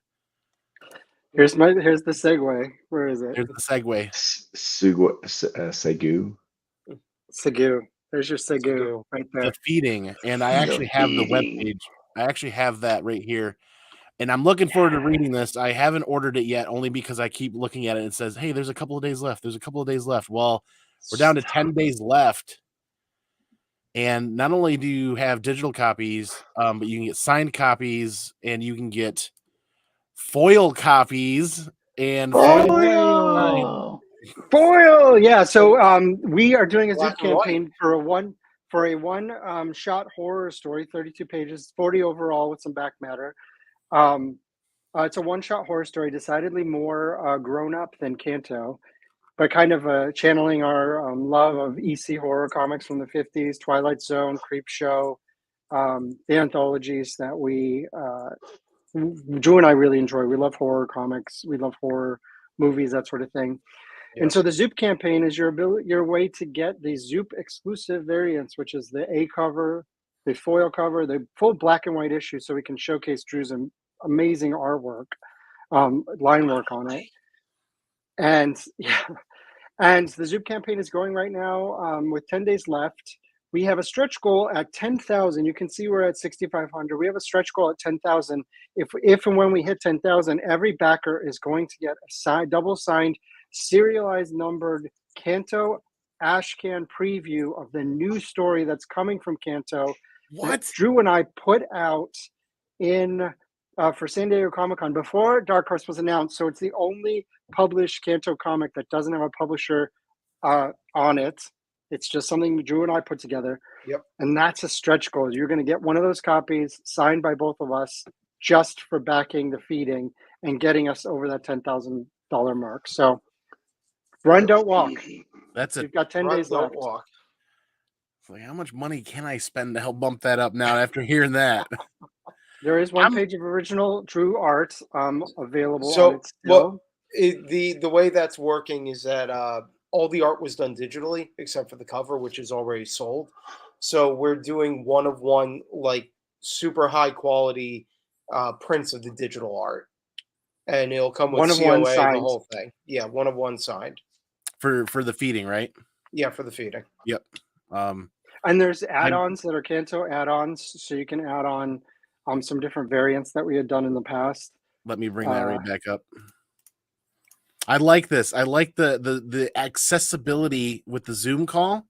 Here's the segue. Where is it? Here's the segue. Segu. Segu. There's your Segu right there. The feeding, and I actually have the webpage. I actually have that right here, and I'm looking forward to reading this. I haven't ordered it yet, only because I keep looking at it and it says, "Hey, there's a couple of days left. There's a couple of days left." Well, we're down to 10 days left, and not only do you have digital copies, but you can get signed copies, and you can get foil copies and foil. Yeah. So we are doing a Zoop campaign for a one shot horror story, 32 pages, 40 overall with some back matter. It's a one-shot horror story, decidedly more grown-up than Canto, but kind of channeling our love of EC horror comics from the 50s, Twilight Zone, Creepshow, the anthologies that Drew and I really enjoy. We love horror comics. We love horror movies, that sort of thing. Yep. And so the Zoop campaign is your way to get the Zoop exclusive variants, which is the A cover, the foil cover, the full black and white issue, so we can showcase Drew's amazing artwork, line work on it. And the Zoop campaign is going right now with 10 days left. We have a stretch goal at 10,000. You can see we're at 6,500. We have a stretch goal at 10,000. If and when we hit 10,000, every backer is going to get a double signed, serialized, numbered Canto Ashcan preview of the new story that's coming from Canto. What Drew and I put out in for San Diego Comic-Con before Dark Horse was announced. So it's the only published Canto comic that doesn't have a publisher on it. It's just something Drew and I put together. Yep. And that's a stretch goal. You're going to get one of those copies signed by both of us just for backing the feeding and getting us over that $10,000 mark. So run, don't walk. You've got 10 days left. Walk. It's like, how much money can I spend to help bump that up now after hearing that? There is one page of original Drew art available. So on it still. The way that's working is that all the art was done digitally except for the cover, which is already sold. So we're doing one of one, like super high quality prints of the digital art, and it'll come with COA, the whole thing. Yeah, one of one signed for the feeding, right? Yeah, for the feeding. Yep. And there's add-ons that are Canto add-ons, so you can add on some different variants that we had done in the past. Let me bring that right back up. I like this. I like the accessibility with the Zoom call,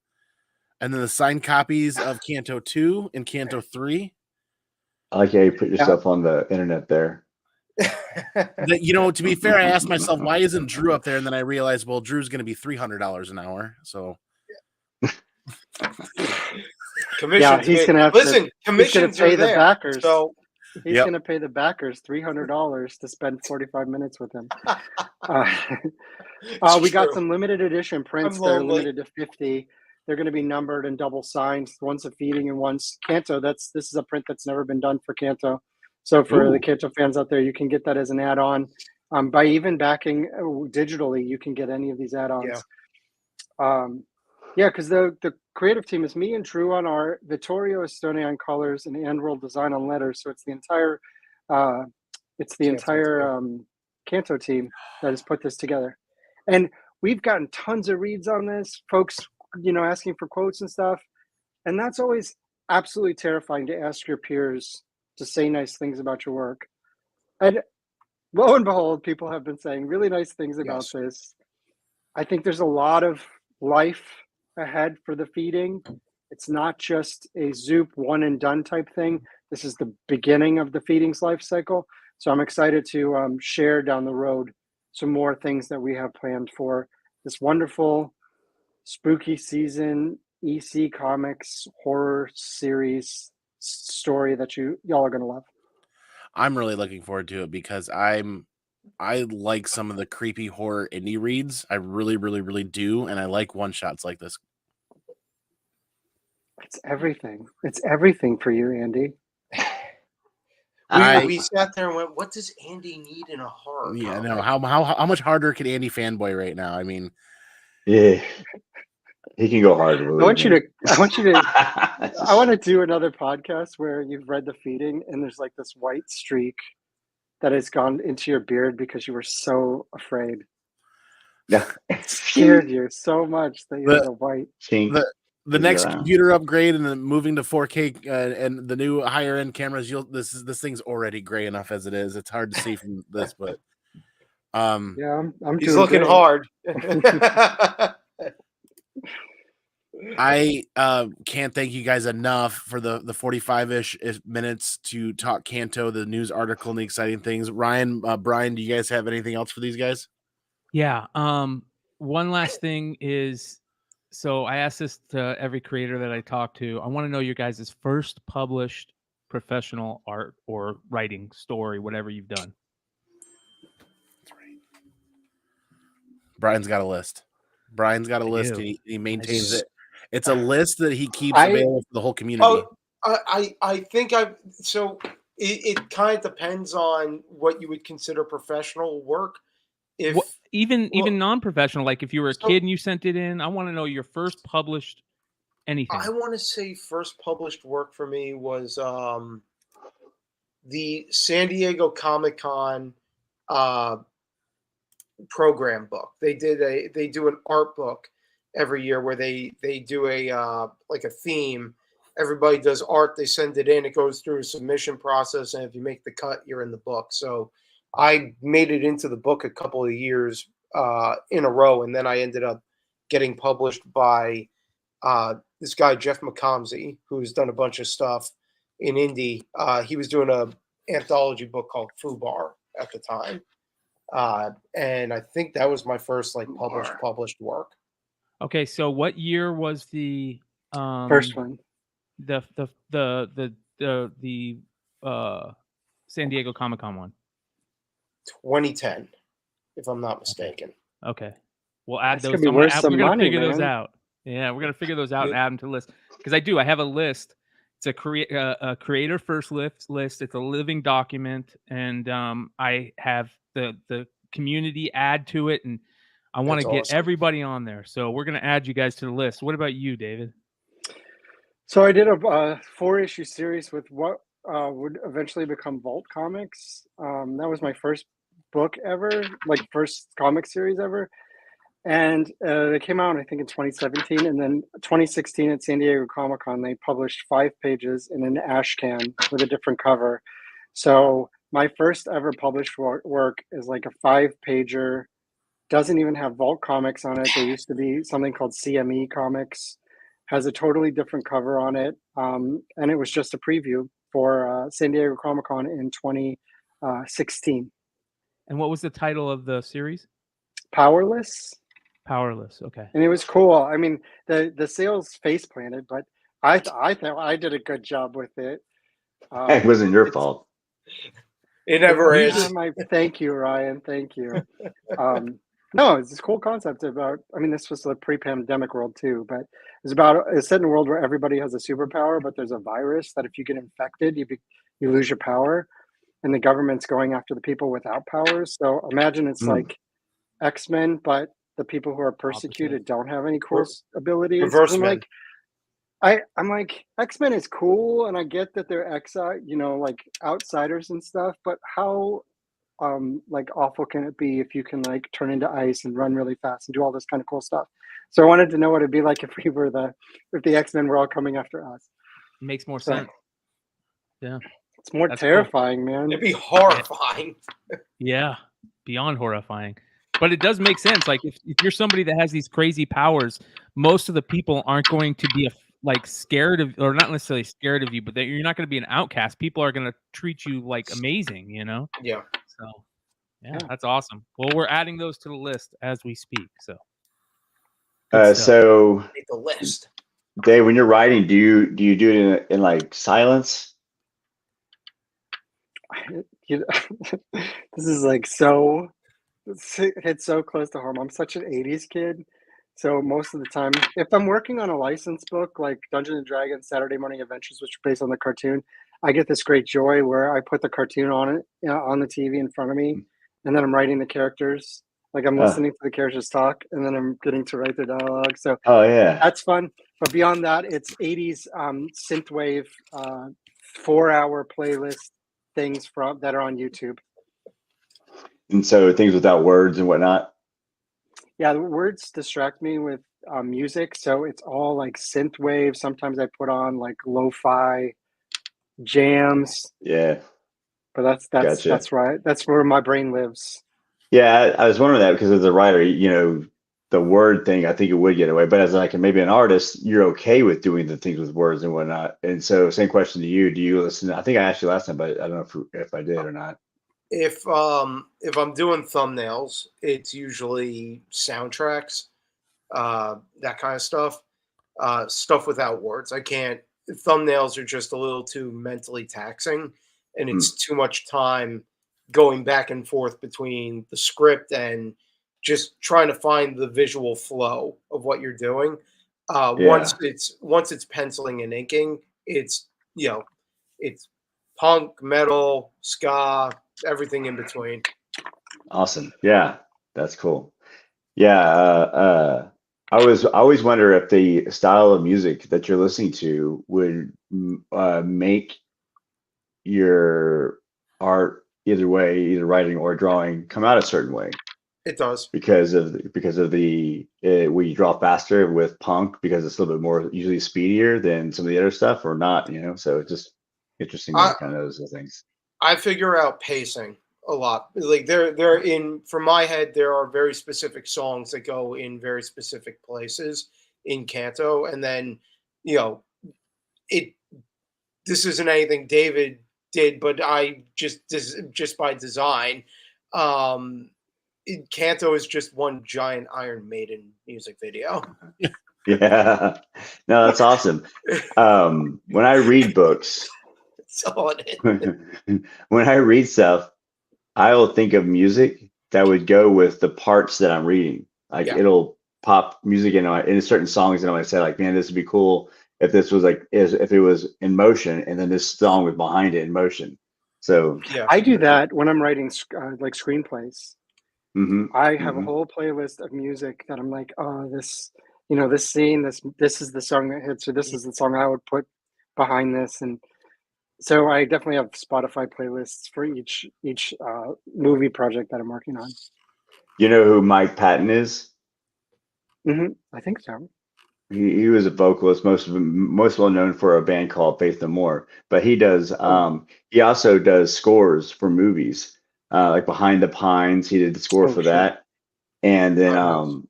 and then the signed copies of Canto 2 and Canto 3. I like how you put yourself on the internet there. To be fair, I asked myself, why isn't Drew up there? And then I realized, well, Drew's going to be $300 an hour. So, commissions. He's going to have listen. Commissions pay are there, the backers. So he's going to pay the backers $300 to spend 45 minutes with him. We got some limited edition prints that are limited to 50. They're going to be numbered and double signed. One's a feeding and one's Canto. This is a print that's never been done for Canto. So for the Canto fans out there, you can get that as an add-on. By even backing digitally, you can get any of these add-ons. Because the creative team is me and Drew on art, Vittorio Estone on colors, and Android design on letters. So it's the entire It's the entire Canto team that has put this together. And we've gotten tons of reads on this, folks, asking for quotes and stuff. And that's always absolutely terrifying to ask your peers to say nice things about your work. And lo and behold, people have been saying really nice things about this. I think there's a lot of life ahead for the feeding. It's not just a Zoop one and done type thing. This is the beginning of the feeding's life cycle. So I'm excited to share down the road some more things that we have planned for this wonderful spooky season EC Comics horror series story that y'all are going to love. I'm really looking forward to it because I like some of the creepy horror indie reads. I really, really, really do. And I like one-shots like this. It's everything. It's everything for you, Andy. We sat there and went, what does Andy need in a horror? Yeah, no. How much harder can Andy fanboy right now? I mean, yeah, he can go hard. I want to do another podcast where you've read the feeding and there's like this white streak that has gone into your beard because you were so afraid. Yeah, it scared you so much that you had a white. The next computer upgrade and then moving to 4K and the new higher end cameras, this thing's already gray enough as it is. It's hard to see from this, but yeah, he's looking hard. I can't thank you guys enough for the 45-ish minutes to talk Canto, the news article, and the exciting things. Ryan, Bryan, do you guys have anything else for these guys? Yeah. One last thing is, so I asked this to every creator that I talk to. I want to know your guys' first published professional art or writing story, whatever you've done. That's right. Bryan's got a list. And he maintains it. It's a list that he keeps available for the whole community. I think it kind of depends on what you would consider professional work. Even non-professional, like if you were a kid and you sent it in, I want to know your first published anything. I want to say first published work for me was the San Diego Comic-Con program book. They do an art book every year where they do a theme. Everybody does art, they send it in, it goes through a submission process, and if you make the cut, you're in the book. So I made it into the book a couple of years in a row, and then I ended up getting published by this guy Jeff McComsey, who's done a bunch of stuff in indie. He was doing a anthology book called Fubar at the time, and I think that was my first published work. Okay, so what year was the first one? The San Diego Comic-Con one. 2010, if I'm not mistaken. Okay. We'll add those. We're gonna figure those out. Yeah, we're gonna figure those out and add them to the list. Because I have a list. It's a creator first list. It's a living document, and I have the community add to it, and I want to get everybody on there. So we're gonna add you guys to the list. What about you, David? So I did a 4-issue series with what would eventually become Vault Comics. That was my first book ever, first comic series ever. And they came out, I think, in 2017. And then 2016 at San Diego Comic-Con, they published 5 pages in an ash can with a different cover. So my first ever published work is like a 5-pager, doesn't even have Vault Comics on it. There used to be something called CME Comics, has a totally different cover on it. And it was just a preview for San Diego Comic-Con in 2016. And what was the title of the series? Powerless. Okay. And it was cool. I mean, the sales face planted, but I thought I did a good job with it. It wasn't your fault. It never is. Thank you, Ryan. Thank you. No, it's this cool concept about, this was the pre-pandemic world too, but it's set in a world where everybody has a superpower, but there's a virus that if you get infected, you lose your power, and the government's going after the people without powers. So imagine it's like X-Men, but the people who are persecuted don't have any cool abilities. Reverse Men. I'm like, X-Men is cool, and I get that they're like outsiders and stuff, but how like awful can it be if you can like turn into ice and run really fast and do all this kind of cool stuff? So I wanted to know what it'd be like if the X-Men were all coming after us. It makes more sense. Yeah. It's more terrifying, man. It'd be horrifying. Yeah, beyond horrifying. But it does make sense. Like if you're somebody that has these crazy powers, most of the people aren't going to be like scared of, or not necessarily scared of you, but that you're not going to be an outcast. People are going to treat you like amazing, you know? Yeah. So yeah, that's awesome. Well, we're adding those to the list as we speak. So so make the list. Dave, when you're writing, do you do it in like silence? This is like it's so close to home. I'm such an 80s kid. So most of the time, if I'm working on a licensed book like Dungeons and Dragons Saturday Morning Adventures, which are based on the cartoon, I get this great joy where I put the cartoon on it, on the TV in front of me, and then I'm writing the characters. Like I'm listening to the characters talk, and then I'm getting to write their dialogue. So that's fun. But beyond that, it's 80s synthwave 4-hour playlist things that are on YouTube. And so things without words and whatnot. Yeah, the words distract me with music, so it's all like synthwave. Sometimes I put on like lo-fi jams. Yeah, but that's right. That's where my brain lives. Yeah, I was wondering that because as a writer, the word thing, I think it would get away. But as like maybe an artist, you're okay with doing the things with words and whatnot. And so, same question to you: do you listen? I think I asked you last time, but I don't know if I did or not. If I'm doing thumbnails, it's usually soundtracks, that kind of stuff, stuff without words. I can't. Thumbnails are just a little too mentally taxing, and it's too much time going back and forth between the script and just trying to find the visual flow of what you're doing. Once it's penciling and inking, it's it's punk, metal, ska, everything in between. Awesome. Yeah, that's cool. Yeah, I always wonder if the style of music that you're listening to would make your art either writing or drawing come out a certain way. It does because of the where you draw faster with punk because it's a little bit more usually speedier than some of the other stuff or not. So it's just interesting to kind of those things. I figure out pacing a lot. Like they're in from my head, there are very specific songs that go in very specific places in Canto, and then this isn't anything David did, but I just by design. Canto is just one giant Iron Maiden music video. Yeah, no, that's awesome. When I read books, that's all it is. When I read stuff, I will think of music that would go with the parts that I'm reading. Like it'll pop music in certain songs, and I might say, like, man, this would be cool if this was if it was in motion, and then this song was behind it in motion. So I do that when I'm writing like screenplays. Mm-hmm. I have a whole playlist of music that I'm like, oh, this scene, this is the song that hits, or this is the song I would put behind this. And so I definitely have Spotify playlists for each movie project that I'm working on. You know who Mike Patton is? Mm-hmm. I think so. He was a vocalist, most well known for a band called Faith No More. But he does. He also does scores for movies. Like Behind the Pines, he did the score for that, and then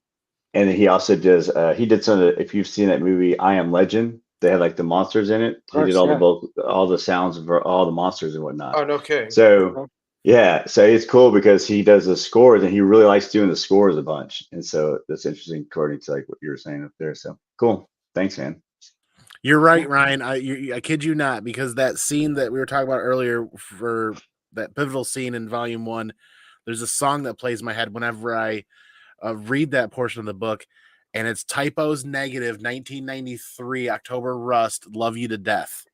he also does. He did some of if you've seen that movie I Am Legend, they had like the monsters in it. He did all the sounds for all the monsters and whatnot. Oh, okay. So so it's cool because he does the scores and he really likes doing the scores a bunch, and so that's interesting according to like what you were saying up there. So cool, thanks, man. You're right, Ryan. I kid you not, because that scene that we were talking about earlier for that pivotal scene in volume 1, there's a song that plays in my head whenever I read that portion of the book, and it's Typos Negative 1993 October Rust, Love You to Death.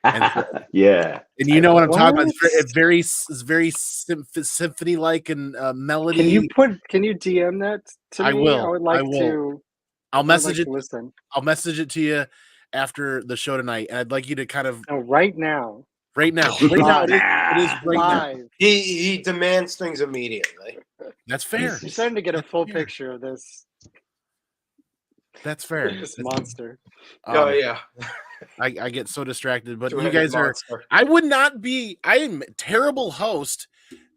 And yeah, and you know what I'm talking about. It's very symphony like and melody. Can you DM that to me? I will. I would like to. I'll message it. Listen. I'll message it to you. after the show tonight, and I'd like you to kind of right now. Right now. Right now. It is right Live. now. He demands things immediately. That's fair. You're starting to get a full picture of this. That's fair. This monster. Oh yeah. I get so distracted, but you Two-headed guys are. monster. I am a terrible host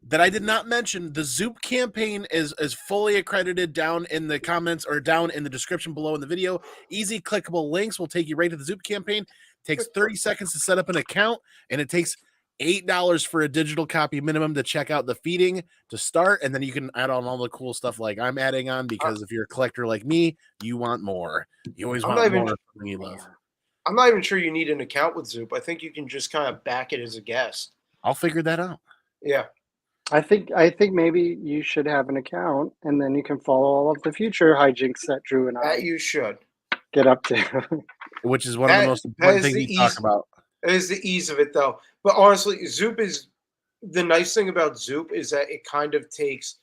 that I did not mention. The Zoop campaign is fully accredited down in the comments or down in the description below in the video. Easy clickable links will take you right to the Zoop campaign. It takes 30 seconds to set up an account, and it takes $8 for a digital copy minimum to check out the feeding to start, and then you can add on all the cool stuff like I'm adding on, because if you're a collector like me, you want more. You always want more of something you love. I'm not even sure you need an account with Zoop. I think you can just kind of back it as a guest. I'll figure that out. Yeah. I think maybe you should have an account, and then you can follow all of the future hijinks that Drew and I you should get up to. Which is one of the most important things we talk about. It is the ease of it, though. But honestly, Zoop is the nice thing about Zoop is that it kind of takes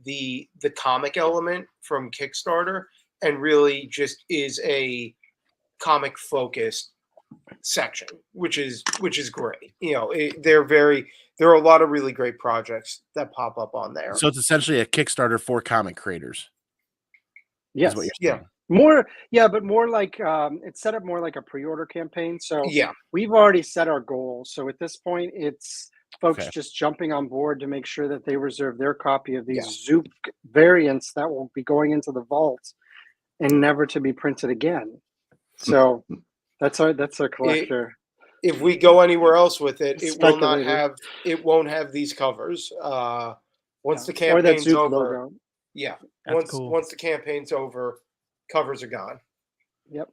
the comic element from Kickstarter and really just is a comic focused section, which is great. You know, there are a lot of really great projects that pop up on there. So it's essentially a Kickstarter for comic creators. Yes. Is what you're saying. But more like it's set up more like a pre-order campaign. So yeah, we've already set our goals. So at this point, it's folks just jumping on board to make sure that they reserve their copy of these Zoop variants that will be going into the vault and never to be printed again. So that's our collector. If we go anywhere else with it, it won't have these covers. Once the campaign's over. Logo. Yeah. That's once the campaign's over, covers are gone. Yep.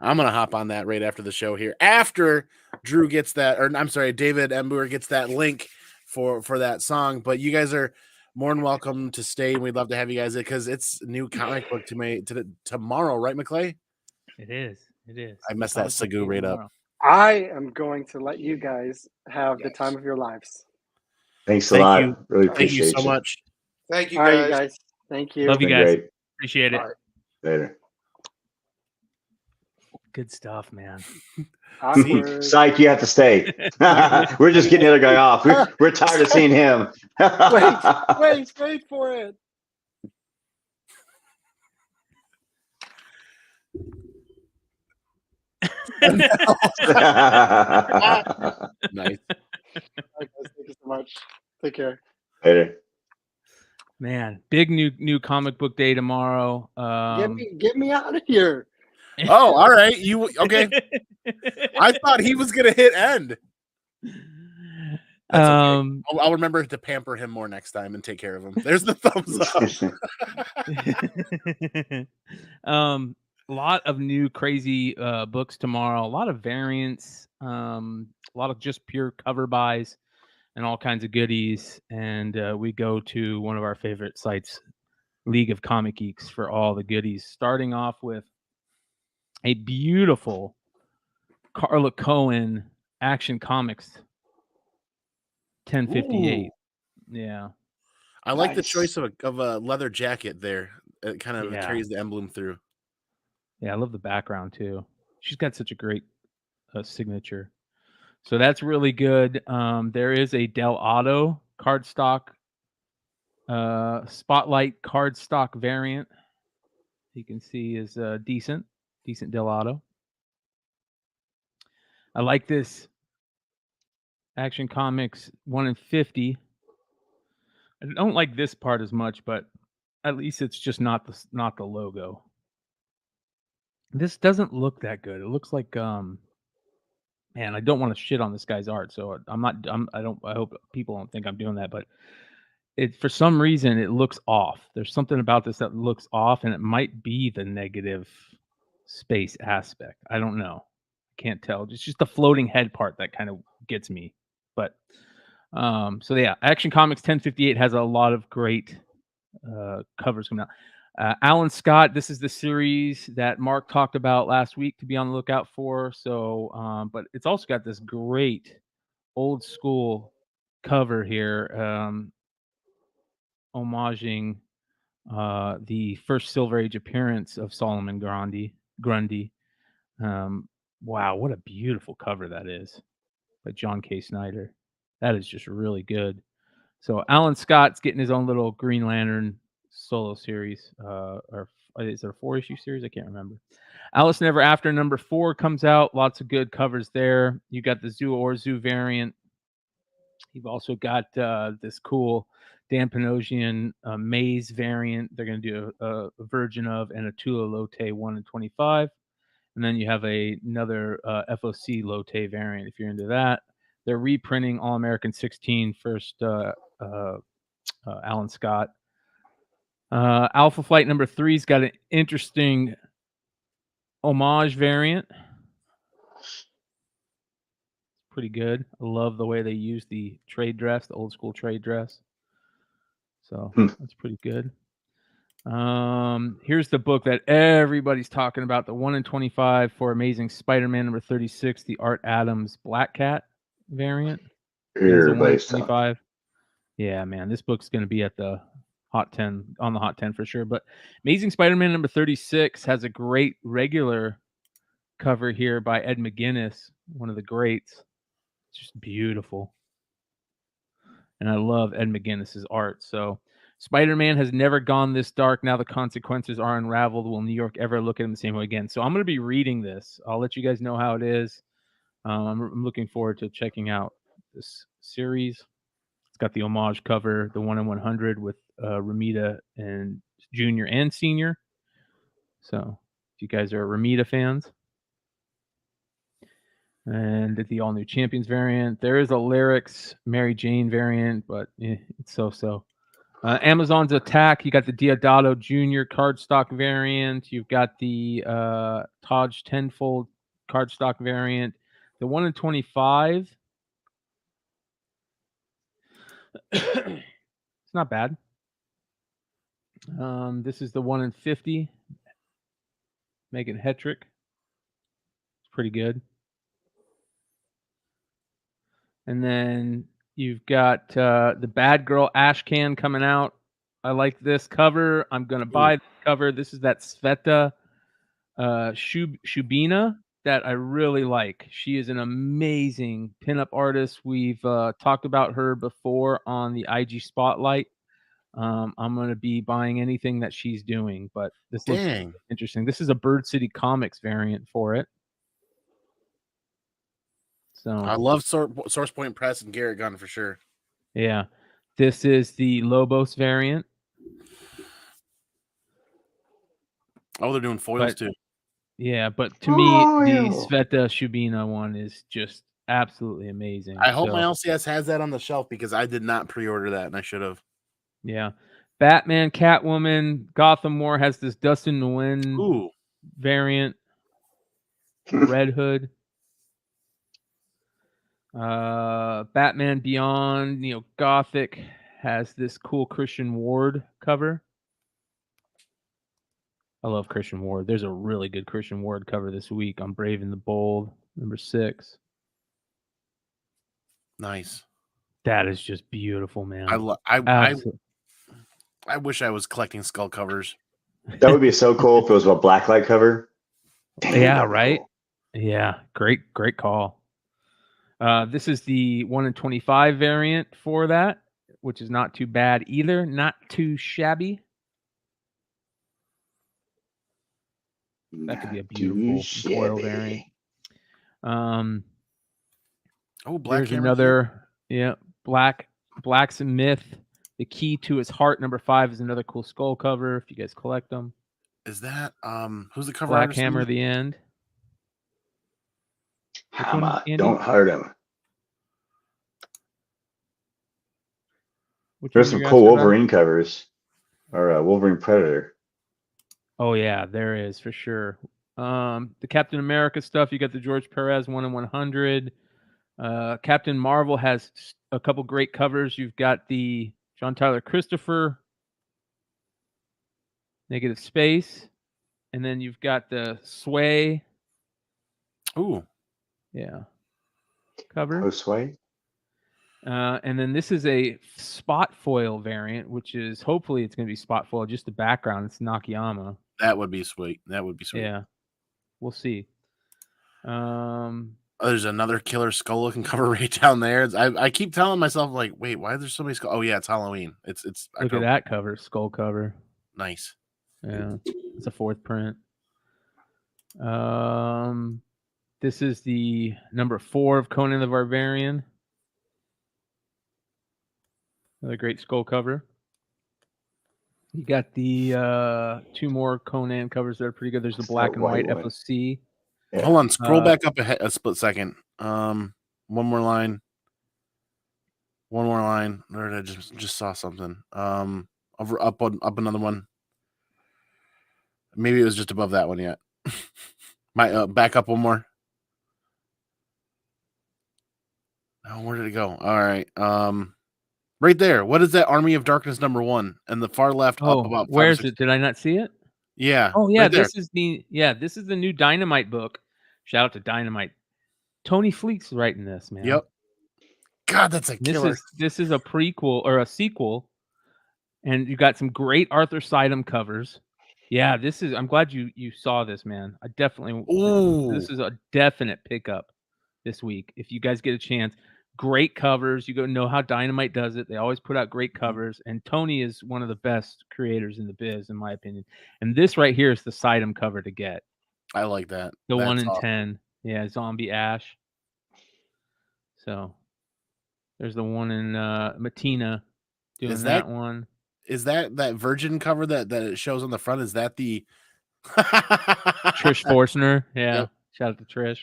I'm gonna hop on that right after the show here. After Drew gets that, or I'm sorry, David and Booher gets that link for that song. But you guys are more than welcome to stay. We'd love to have you guys because it's new comic book tomorrow, right, McClay? It is. I messed that Sagoo right up. I am going to let you guys have the time of your lives. Thanks a lot. You. Really appreciate Thank you so much. Thank you, guys. guys. All right, guys. Thank you. Love you guys. Great. Appreciate it. Right. Later. Good stuff, man. Psych, you have to stay. We're just getting the other guy off. We're tired of seeing him. wait for it. Nice. Thank you so much. Take care. Later. Man, big new comic book day tomorrow. Get me out of here. Oh, all right. You okay? I thought he was gonna hit end. Okay. I'll remember to pamper him more next time and take care of him. There's the thumbs up. A lot of new crazy books tomorrow. A lot of variants. A lot of just pure cover buys and all kinds of goodies. And we go to one of our favorite sites, League of Comic Geeks, for all the goodies. Starting off with a beautiful Carla Cohen Action Comics 1058. Ooh. Yeah. I like the choice of a leather jacket there. It kind of carries the emblem through. Yeah, I love the background too. She's got such a great signature. So that's really good. There is a Del Auto cardstock Spotlight cardstock variant. You can see is decent Del Auto. I like this Action Comics 1 in 50. I don't like this part as much, but at least it's just not the logo. This doesn't look that good. It looks like man, I don't want to shit on this guy's art, so I hope people don't think I'm doing that, but for some reason it looks off. There's something about this that looks off, and it might be the negative space aspect. I don't know. Can't tell. It's just the floating head part that kind of gets me. But so yeah, Action Comics 1058 has a lot of great covers coming out. Alan Scott, this is the series that Mark talked about last week to be on the lookout for. So, but it's also got this great old school cover here, homaging the first Silver Age appearance of Solomon Grundy. Wow, what a beautiful cover that is by John K. Snyder. That is just really good. So Alan Scott's getting his own little Green Lantern solo series, or is it a 4-issue series? I can't remember. Alice Never After number 4 comes out. Lots of good covers there. You got the Zoo or Zoo variant. You've also got this cool Dan Panosian Maze variant. They're going to do a version of, and a Tula Lotte 1 in 25. And then you have another FOC Lotte variant if you're into that. They're reprinting All American 16 first, Alan Scott. Alpha Flight number 3's got an interesting homage variant. Pretty good. I love the way they use the trade dress, the old school trade dress. So that's pretty good. Here's the book that everybody's talking about, the 1 in 25 for Amazing Spider-Man number 36, the Art Adams Black Cat variant. Everybody's 25. Yeah, man, this book's going to be at the Hot 10, on the Hot 10 for sure. But Amazing Spider-Man number 36 has a great regular cover here by Ed McGuinness, one of the greats. It's just beautiful. And I love Ed McGuinness's art. So Spider-Man has never gone this dark. Now the consequences are unraveled. Will New York ever look at him the same way again? So I'm going to be reading this. I'll let you guys know how it is. I'm looking forward to checking out this series. It's got the homage cover, the 1 in 100 with Ramita and Junior and Senior. So if you guys are Ramita fans. And the all-new Champions variant. There is a Lyrics Mary Jane variant, but it's so-so. Amazon's Attack. You got the Diodato Jr. cardstock variant. You've got the Taj Tenfold cardstock variant. The 1 in 25. It's not bad. This is the 1 in 50. Megan Hetrick. It's pretty good. And then you've got the Bad Girl Ash Can coming out. I like this cover. I'm going to buy the cover. This is that Sveta Shubina that I really like. She is an amazing pinup artist. We've talked about her before on the IG Spotlight. I'm going to be buying anything that she's doing, but this looks interesting. This is a Bird City Comics variant for it. So I love Source Point Press and Garrett Gunn for sure. Yeah. This is the Lobos variant. Oh, they're doing foils too. Yeah, but to me, the Sveta Shubina one is just absolutely amazing. I hope my LCS has that on the shelf because I did not pre-order that and I should have. Yeah. Batman, Catwoman, Gotham War has this Dustin Nguyen variant. Red Hood. Batman Beyond, Gothic has this cool Christian Ward cover. I love Christian Ward. There's a really good Christian Ward cover this week on Brave and the Bold, number 6. Nice. That is just beautiful, man. I wish I was collecting skull covers. That would be so cool if it was a blacklight cover. Dang, yeah, right. Cool. Yeah, great call. This is the 1 in 25 variant for that, which is not too bad either. Not too shabby. That could be a beautiful foil variant. Black. There's another, Black's Myth. The Key to His Heart, number 5, is another cool skull cover. If you guys collect them. Is that who's the cover Black artist? Hammer, The End. Hammer, don't hurt him. There's some cool Wolverine covers, or Wolverine Predator. Oh yeah, there is for sure. The Captain America stuff. You got the George Perez 1 in 100. Captain Marvel has a couple great covers. You've got the John Tyler Christopher Negative Space, and then you've got the Sway. Ooh, yeah, cover. Oh, Sway. And then this is a spot foil variant, which is hopefully it's going to be spot foil, just the background. It's Nakayama. That would be sweet. That would be sweet. Yeah, we'll see. There's another killer skull looking cover right down there. I keep telling myself, like, wait, why is there so many skulls? Oh yeah, it's Halloween. It's look at that cover, skull cover. Nice. Yeah, it's a 4th print. This is the number 4 of Conan the Barbarian. Another great skull cover. You got the 2 more Conan covers that are pretty good. There's the black and white FOC. Yeah. Hold on, scroll back up a split second. One more line. One more line. Or I just saw something. Up another one. Maybe it was just above that one yet. Back up one more. Oh, where did it go? All right. Right there. What is that? Army of Darkness number 1, and the far left. Oh, up about where's it? Did I not see it? Yeah. Oh yeah, right this is the new Dynamite book. Shout out to Dynamite. Tony Fleek's writing this, man. Yep. God, that's a killer. This is a prequel or a sequel, and you got some great Arthur Sidem covers. Yeah, this is. I'm glad you saw this, man. I definitely. Ooh. This is a definite pickup this week. If you guys get a chance, great covers. You go know how Dynamite does it. They always put out great covers, and Tony is one of the best creators in the biz, in my opinion. And this right here is the Sidem cover to get. I like that. The That's 1 in awesome. 10. Yeah, Zombie Ash. So there's the one in Matina doing that one. Is that Virgin cover that it shows on the front? Is that the Trish Forstner? Yeah. Yep. Shout out to Trish.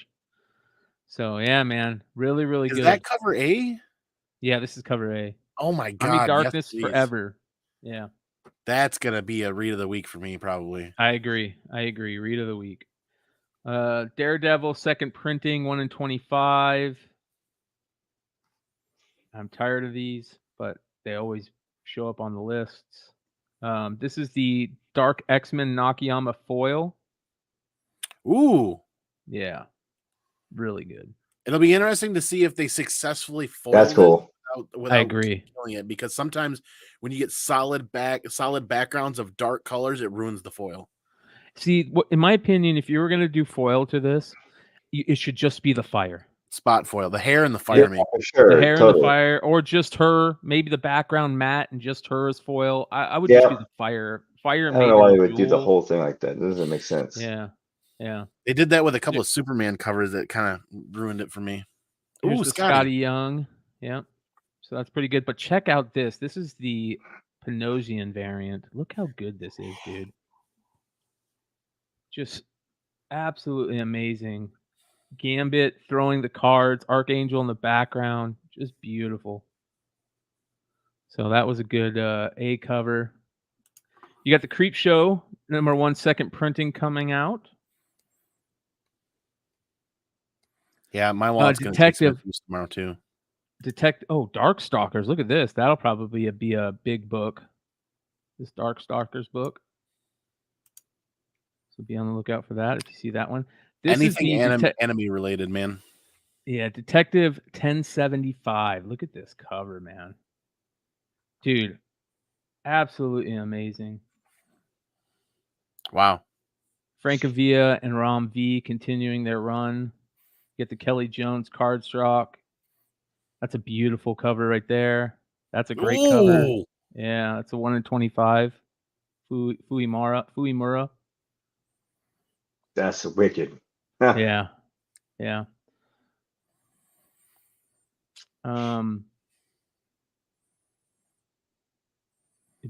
So yeah, man. Really, really good. Is that cover A? Yeah, this is cover A. Oh my God. Army Darkness yes, Forever. Yeah. That's gonna be a read of the week for me, probably. I agree. Read of the week. Daredevil, 2nd printing, 1 in 25. I'm tired of these, but they always show up on the lists. This is the Dark X-Men Nakayama foil. Ooh. Yeah. Really good. It'll be interesting to see if they successfully foil That's cool. without I agree. killing it, because sometimes when you get solid backgrounds of dark colors, it ruins the foil. See, in my opinion, if you were going to do foil to this, it should just be the fire. Spot foil, the hair and the fire, maybe. For sure. The hair and the fire, or just her, maybe the background matte and just her as foil. I would just do the fire. Fire. I don't know why they would do the whole thing like that. It doesn't make sense. Yeah. Yeah. They did that with a couple of Superman covers that kind of ruined it for me. Here's the Scotty Young. Yeah. So that's pretty good. But check out this. This is the Panosian variant. Look how good this is, dude. Just absolutely amazing. Gambit throwing the cards, Archangel in the background, just beautiful. So that was a good A cover. You got the Creep Show number 1, 2nd printing coming out. Yeah, my wallet's going to take tomorrow too. Darkstalkers. Look at this. That'll probably be a big book. This Darkstalkers book. So be on the lookout for that if you see that one. This Anything enemy related, man. Yeah, Detective 1075. Look at this cover, man. Dude, absolutely amazing. Wow. Francavilla and Ram V continuing their run. Get the Kelly Jones cardstock. That's a beautiful cover right there. That's a great cover. Yeah, that's a 1 in 25. Fuimura. That's wicked. Yeah.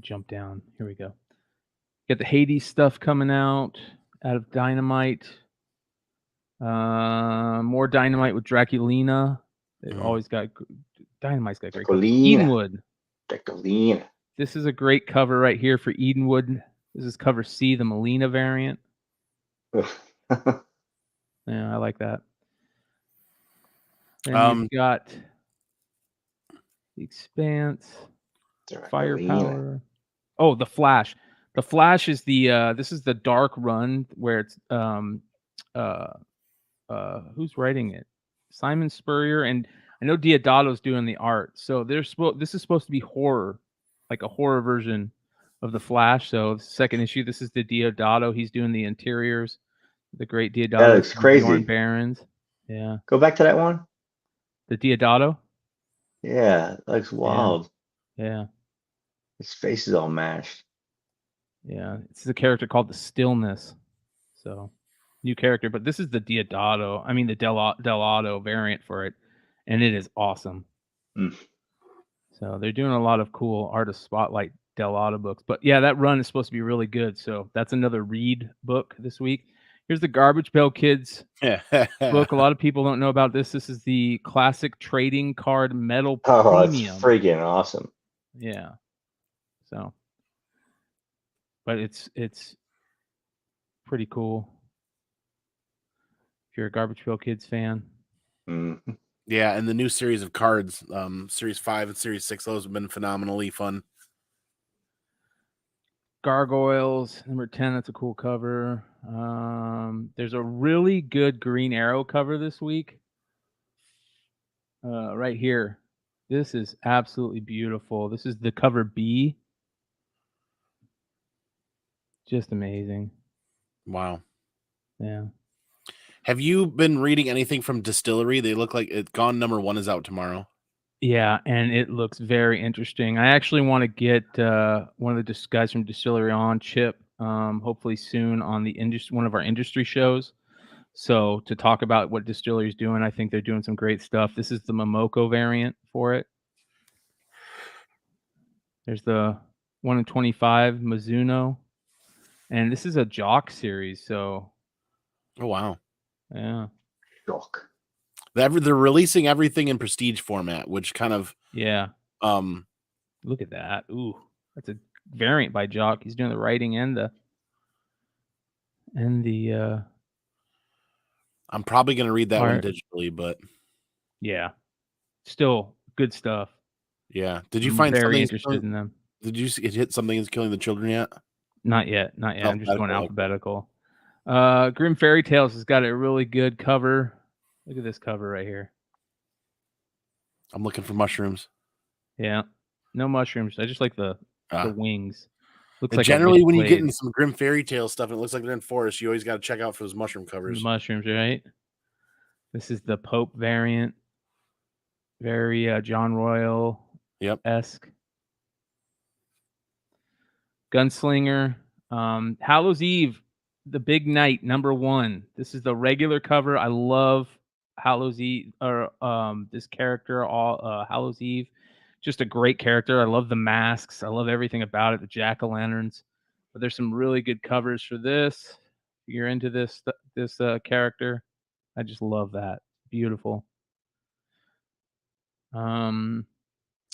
Jump down. Here we go. Get the Hades stuff coming out of Dynamite. More Dynamite with Draculina. They've always got Dynamite's got great covers. Edenwood. Draculina. This is a great cover right here for Edenwood. This is cover C, the Melina variant. Yeah, I like that. And you've got the Expanse, Firepower. Oh, the Flash. The Flash is the this is the Dark Run where it's who's writing it? Simon Spurrier, and I know Diodato's doing the art. So this is supposed to be horror, like a horror version of the Flash. So the 2nd issue, this is the Diodato. He's doing the interiors. The Great Diodato. That looks crazy. Bjorn Barons. Yeah. Go back to that one. The Diodato. Yeah, that looks wild. Yeah. His face is all mashed. Yeah. It's a character called the Stillness. So, new character, but this is the Diodato. I mean, the Delato variant for it, and it is awesome. So they're doing a lot of cool artist spotlight Delato books. But yeah, that run is supposed to be really good. So that's another read book this week. Here's the Garbage Pail Kids book. A lot of people don't know about this. This is the classic trading card metal premium. It's freaking awesome. Yeah. So, but it's pretty cool if you're a Garbage Pail Kids fan. Mm-hmm. Yeah, and the new series of cards, Series 5 and Series 6, those have been phenomenally fun. Gargoyles, number 10, that's a cool cover. There's a really good Green Arrow cover this week. Right here. This is absolutely beautiful. This is the cover B. Just amazing. Wow. Yeah. Have you been reading anything from Distillery? They look like Gone #1 is out tomorrow. Yeah, and it looks very interesting. I actually want to get one of the guys from Distillery on, Chip, hopefully soon on the one of our industry shows. So to talk about what Distillery is doing, I think they're doing some great stuff. This is the Momoko variant for it. There's the 1 in 25 Mizuno, and this is a Jock series. So, oh wow, yeah, Jock. They're releasing everything in prestige format, which kind of Look at that. Ooh, that's a variant by Jock. He's doing the writing and the I'm probably going to read that one digitally, but yeah, still good stuff. Yeah. Did you find very interested in them? Did you hit something that's killing the children yet? Not yet. I'm just going alphabetical. Grim Fairy Tales has got a really good cover. Look at this cover right here. I'm looking for mushrooms. Yeah, no mushrooms. I just like the wings. Looks like generally when you get into some Grim Fairy Tale stuff, and it looks like they're in forest, you always got to check out for those mushroom covers. The mushrooms, right? This is the Pope variant. Very John Royal-esque. Gunslinger. Hallows Eve, the big night, #1. This is the regular cover. I love Hallows Eve, or this character, Hallows Eve. Just a great character. I love the masks. I love everything about it, the jack-o'-lanterns. But there's some really good covers for this. If you're into this character, I just love that. Beautiful. Oh,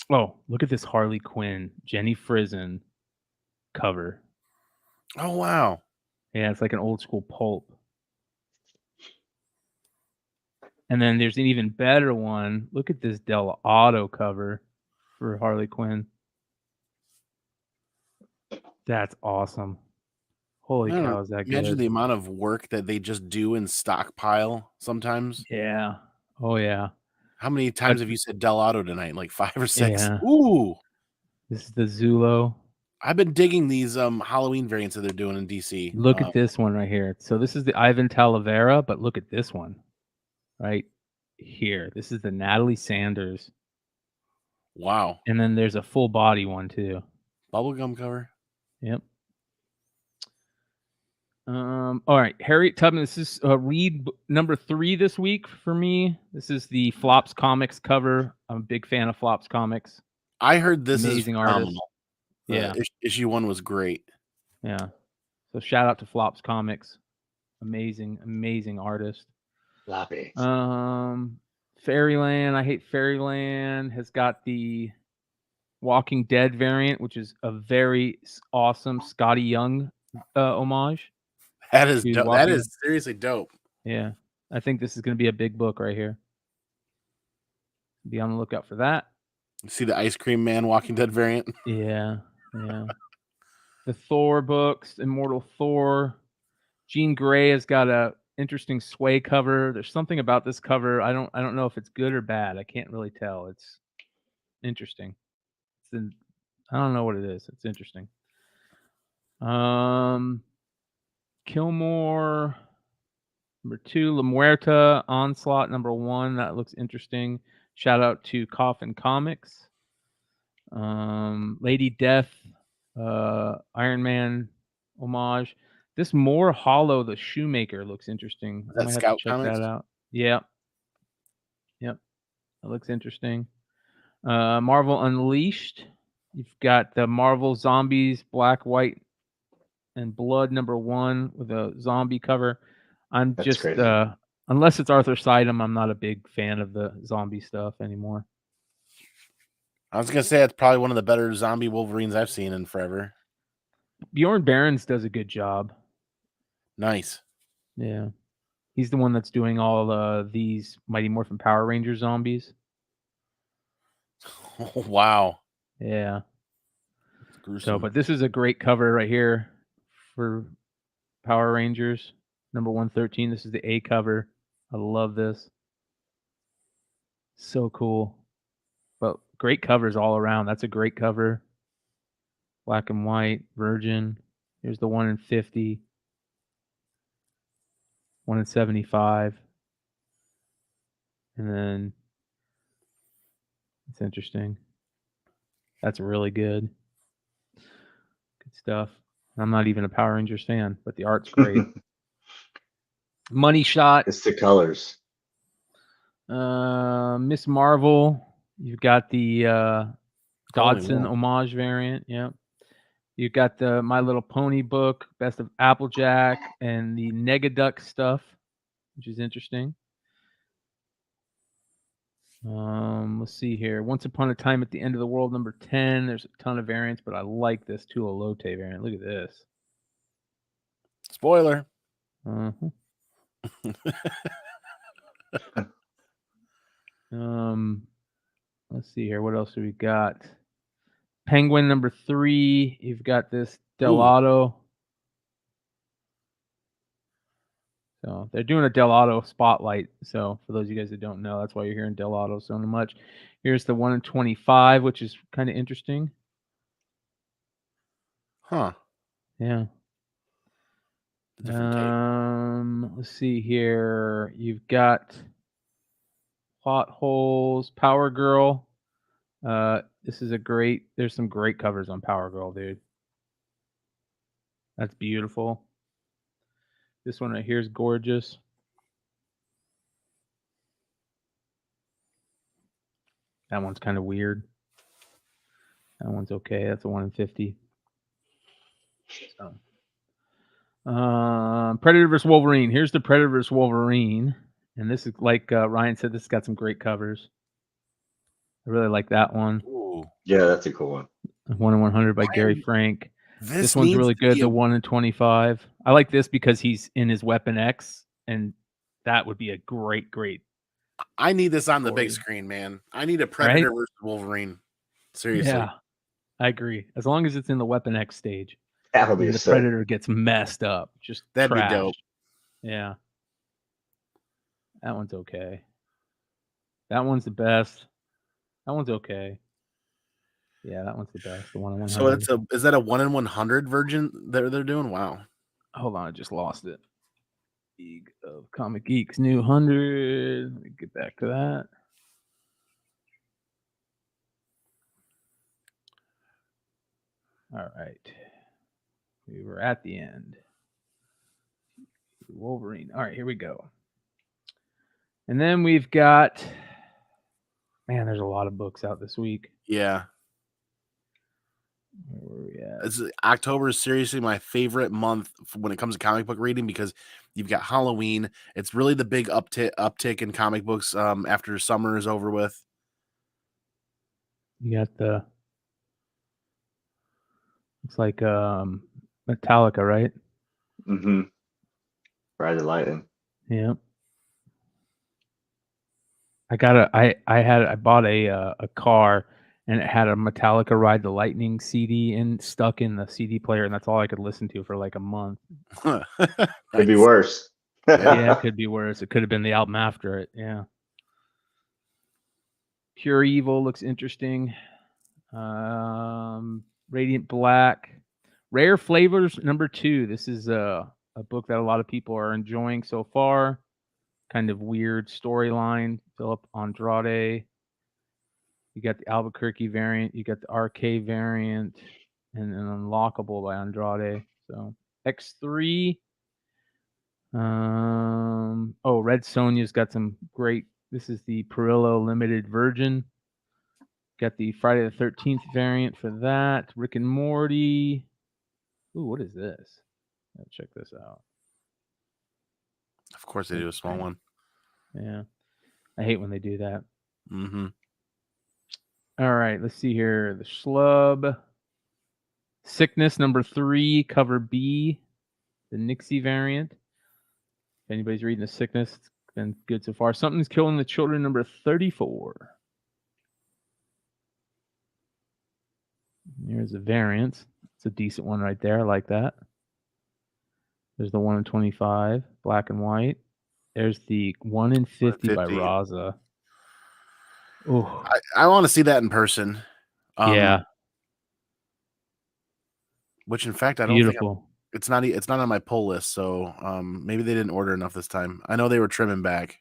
look at this Harley Quinn, Jenny Frison cover. Oh, wow. Yeah, it's like an old school pulp. And then there's an even better one. Look at this Delato cover for Harley Quinn. That's awesome. Holy cow, is that good? Imagine the amount of work that they just do in stockpile sometimes. Yeah. Oh, yeah. How many times have you said Delato tonight? Like 5 or 6? Yeah. Ooh. This is the Zulo. I've been digging these Halloween variants that they're doing in DC. Look at this one right here. So this is the Ivan Talavera, but look at this one right here. This is the Natalie Sanders. Wow. And then there's a full body one too. Bubblegum cover. Yep. All right, Harriet Tubman. This is read #3 this week for me. This is the Flops Comics cover. I'm a big fan of Flops Comics. I heard this amazing is phenomenal. Yeah, issue 1 was great. Yeah, so shout out to Flops Comics. Amazing artist. Floppy. Fairyland. I Hate Fairyland has got the Walking Dead variant, which is a very awesome Scotty Young homage. That is dope. That is seriously dope. Yeah, I think this is going to be a big book right here. Be on the lookout for that. You see the Ice Cream Man Walking Dead variant? Yeah. The Thor books, Immortal Thor. Jean Grey has got a interesting Sway cover. There's something about this cover. I don't know if it's good or bad. I can't really tell. It's interesting. I don't know what it is. It's interesting. Kilmore. Number 2, La Muerta Onslaught number 1. That looks interesting. Shout out to Coffin Comics. Lady Death, Iron Man homage. This More Hollow the Shoemaker looks interesting. I might have to check that out. Yeah. Yep. That looks interesting. Marvel Unleashed. You've got the Marvel Zombies Black, White, and Blood number 1 with a zombie cover. That's just unless it's Arthur Sidem, I'm not a big fan of the zombie stuff anymore. I was gonna say it's probably one of the better zombie Wolverines I've seen in forever. Bjorn Barons does a good job. Nice. Yeah. He's the one that's doing all these Mighty Morphin Power Ranger zombies. Oh, wow. Yeah. So, but this is a great cover right here for Power Rangers number 113. This is the A cover. I love this. So cool. But great covers all around. That's a great cover. Black and white, Virgin. Here's the 1 in 50. 1 in 75. And then it's interesting. That's really good. Good stuff. I'm not even a Power Rangers fan, but the art's great. Money Shot. It's the colors. Miss Marvel. You've got the Dodson homage variant. Yeah. You've got the My Little Pony book, Best of Applejack, and the Negaduck stuff, which is interesting. Let's see here. Once Upon a Time at the End of the World, number 10. There's a ton of variants, but I like this Tuolote variant. Look at this. Spoiler. Let's see here. What else do we got? Penguin number 3. You've got this Delato. So they're doing a Delato spotlight. So for those of you guys that don't know, that's why you're hearing Delato so much. Here's the 1 in 25, which is kind of interesting. Huh. Yeah. Let's see here. You've got Plot Holes, Power Girl. This is there's some great covers on Power Girl, dude. That's beautiful. This one right here is gorgeous. That one's kind of weird. That one's okay. That's a 1 in 50. So. Predator vs. Wolverine. Here's the Predator vs. Wolverine. And this is, like Ryan said, this has got some great covers. I really like that one. Ooh. Yeah, that's a cool one. 1 in 100 by Gary Frank. This one's really good. The 1 in 25. I like this because he's in his Weapon X, and that would be a great. I need this on the big screen, man. I need a Predator versus Wolverine. Seriously. Yeah, I agree. As long as it's in the Weapon X stage. That'll be the Predator gets messed up. Just that'd trashed. be dope. Yeah. That one's okay. That one's the best. That one's okay. Yeah, that one's the best. The 1 in 100. So is that a 1 in 100 version that they're doing? Wow. Hold on, I just lost it. League of Comic Geeks new 100. Let me get back to that. All right. We were at the end. Wolverine. All right, here we go. And then we've got, man, there's a lot of books out this week. Yeah. Where are we at? October is seriously my favorite month when it comes to comic book reading because you've got Halloween. It's really the big uptick in comic books after summer is over with. You got the, it's like Metallica, right? Mm-hmm. Ride the Lightning. Yeah. I bought a car and it had a Metallica Ride the Lightning CD stuck in the CD player, and that's all I could listen to for like a month. Could be worse. Yeah, it could be worse. It could have been the album after it. Yeah. Pure Evil looks interesting. Radiant Black. Rare Flavors number 2. This is a book that a lot of people are enjoying so far. Kind of weird storyline. Philip Andrade. You got the Albuquerque variant. You got the RK variant, and an Unlockable by Andrade. So X3. Red Sonja's got some great. This is the Perillo limited version. Got the Friday the 13th variant for that. Rick and Morty. Ooh, what is this? Let's check this out. Of course, they do a small one. Yeah, I hate when they do that. Mm-hmm. All right, let's see here. The Schlub. Sickness number 3, cover B, the Nixie variant. If anybody's reading The Sickness, it's been good so far. Something's Killing the Children number 34. Here's a variant. It's a decent one right there. I like that. There's the 1 in 25, black and white. There's the 1 in 50 by Raza. Oh, I want to see that in person. Yeah. Which, in fact, I don't think it's not on my pull list. So maybe they didn't order enough this time. I know they were trimming back.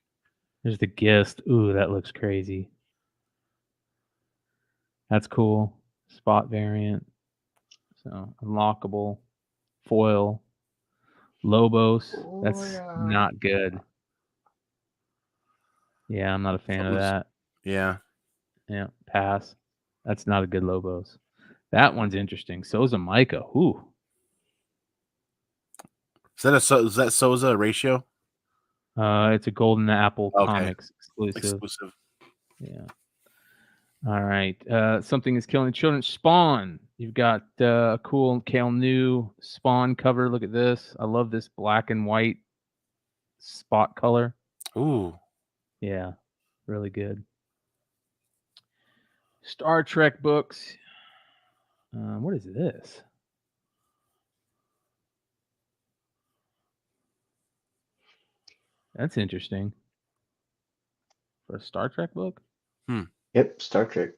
There's the Gist. Ooh, that looks crazy. That's cool. Spot variant. So unlockable, foil, Lobos. That's not good. Yeah, I'm not a fan of that. Yeah. Yeah, pass. That's not a good Lobos. That one's interesting. Souza Micah. Ooh. Is that Souza ratio? It's a Golden Apple Comics exclusive. Yeah. All right. Something is Killing the Children. Spawn. You've got a cool Kale New Spawn cover. Look at this. I love this black and white spot color. Ooh. Yeah. Really good. Star Trek books. What is this? That's interesting. For a Star Trek book? Yep, Star Trek.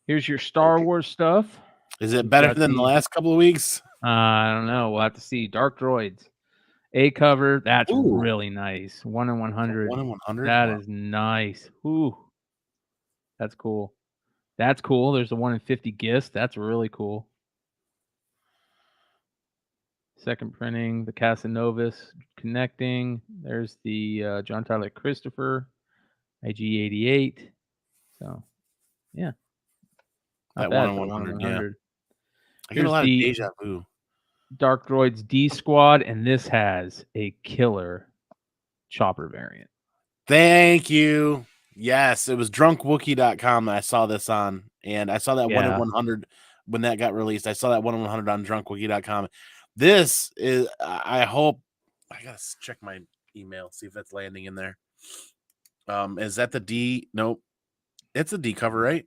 Here's your Star Wars stuff. Is it better than the last couple of weeks? I don't know. We'll have to see. Dark Droids. A cover. That's really nice. 1 in 100. 1 in 100? That is nice. Ooh. That's cool. That's cool. There's the 1 in 50 Gist. That's really cool. Second printing. The Casanovas connecting. There's the John Tyler Christopher. IG88. So, yeah. That 1 in 100, yeah. I get a lot of deja vu. Dark Droids D Squad, and this has a killer Chopper variant. Thank you. Yes, it was drunkwookie.com that I saw this on, and I saw that 1 in 100 when that got released. I saw that 1 in 100 on drunkwookie.com. This is, I hope, I gotta check my email, see if that's landing in there. Is that the D? Nope. It's a D cover, right?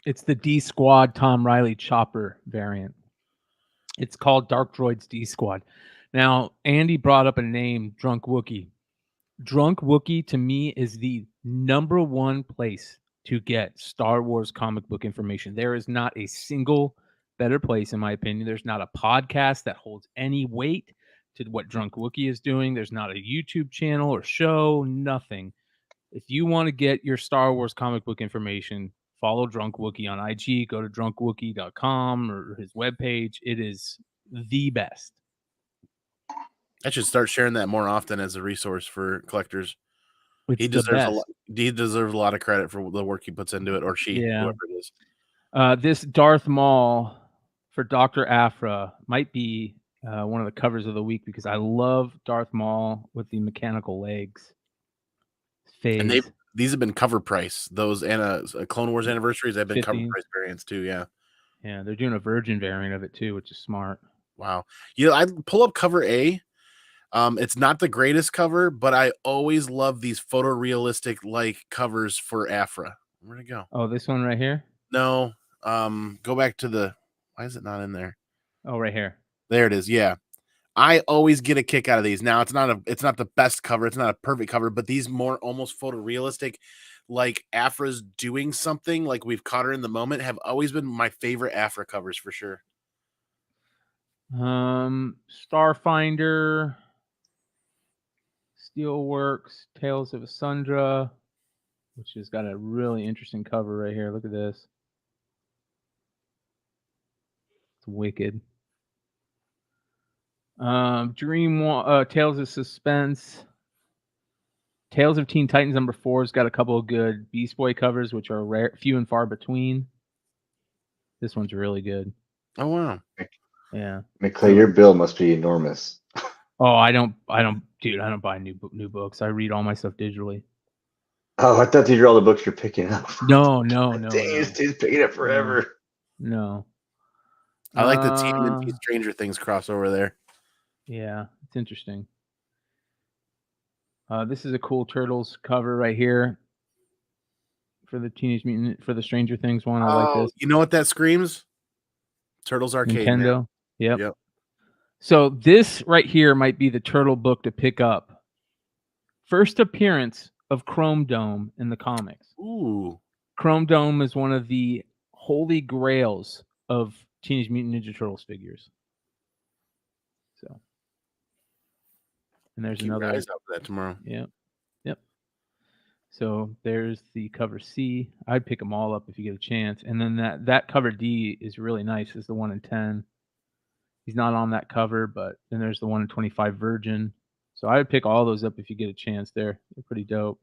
It's the D Squad Tom Riley Chopper variant. It's called Dark Droids D Squad. Now, Andy brought up a name, Drunk Wookie. Drunk Wookie, to me, is the #1 place to get Star Wars comic book information. There is not a single better place, in my opinion. There's not a podcast that holds any weight to what Drunk Wookie is doing. There's not a YouTube channel or show, nothing. If you want to get your Star Wars comic book information, follow Drunk Wookie on IG. Go to drunkwookie.com or his webpage. It is the best. I should start sharing that more often as a resource for collectors. It's he deserves a lot of credit for the work he puts into it, or she, whoever it is. This Darth Maul for Dr. Aphra might be one of the covers of the week because I love Darth Maul with the mechanical legs. And these have been cover price. Those and Clone Wars anniversaries have been 15. cover price variants too. Yeah. Yeah, they're doing a Virgin variant of it too, which is smart. Wow. I pull up cover A. It's not the greatest cover, but I always love these photorealistic like covers for Aphra. Where'd it go? Oh, this one right here? No. Go back to why is it not in there? Oh, right here. There it is. Yeah. I always get a kick out of these. Now it's not the best cover. It's not a perfect cover, but these more almost photorealistic, like Aphra's doing something, like we've caught her in the moment, have always been my favorite Aphra covers for sure. Starfinder, Steelworks, Tales of Asundra, which has got a really interesting cover right here. Look at this. It's wicked. Tales of Suspense. Tales of Teen Titans #4 has got a couple of good Beast Boy covers, which are rare, few and far between. This one's really good. Oh wow. Yeah. McClay, your bill must be enormous. Oh, I don't, dude. I don't buy new books. I read all my stuff digitally. Oh, I thought these are all the books you're picking up. No. Dang, this dude's picking up forever. No. I like the TMNT Stranger Things crossover there. Yeah, it's interesting. This is a cool Turtles cover right here for the Teenage Mutant, for the Stranger Things one. I like this. You know what that screams? Turtles Arcade. Nintendo. Man. Yep. So this right here might be the Turtle book to pick up. First appearance of Chrome Dome in the comics. Ooh. Chrome Dome is one of the holy grails of Teenage Mutant Ninja Turtles figures. So, and there's Keep another. your eyes out for that tomorrow. Yep. So there's the cover C. I'd pick them all up if you get a chance. And then that cover D is really nice. It's the 1 in 10. He's not on that cover, but then there's the 1 in 25 Virgin. So I would pick all those up if you get a chance. They're pretty dope.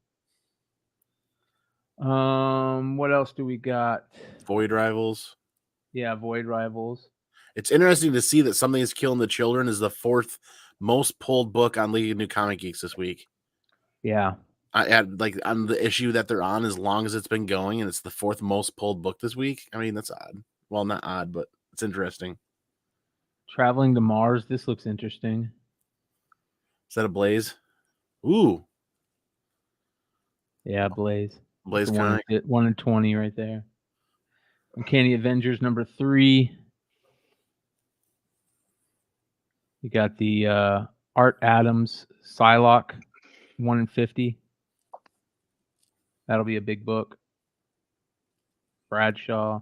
What else do we got? Void Rivals. Yeah, Void Rivals. It's interesting to see that Something is Killing the Children is the 4th most pulled book on League of New Comic Geeks this week. Yeah. I had on the issue that they're on as long as it's been going, and it's the 4th most pulled book this week. I mean, that's odd. Well, not odd, but it's interesting. Traveling to Mars. This looks interesting. Is that a Blaze? Ooh. Yeah, Blaze. Blaze comic. 1 in 20 right there. Uncanny Avengers #3. You got the Art Adams Psylocke 1 in 50. That'll be a big book. Bradshaw.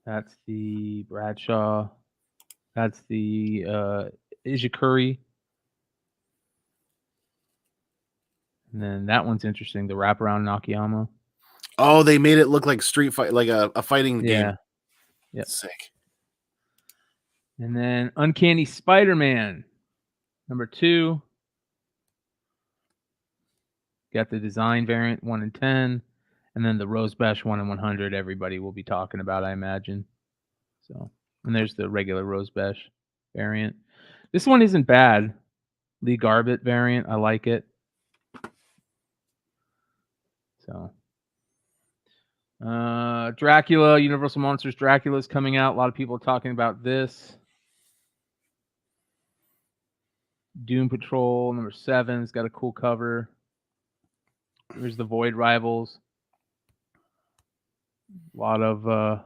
That's the Bradshaw. That's the Izukuri. And then that one's interesting. The Wraparound Nakayama. Oh, they made it look like street fight, like a fighting game. Yeah. Sick. And then Uncanny Spider-Man #2. Got the design variant 1 in 10. And then the Rose Bash 1 in 100. Everybody will be talking about, I imagine. So, and there's the regular Rose Bash variant. This one isn't bad. Lee Garbett variant. I like it. So, Dracula, Universal Monsters Dracula is coming out. A lot of people are talking about this. Doom Patrol #7 has got a cool cover. There's the Void Rivals. A lot of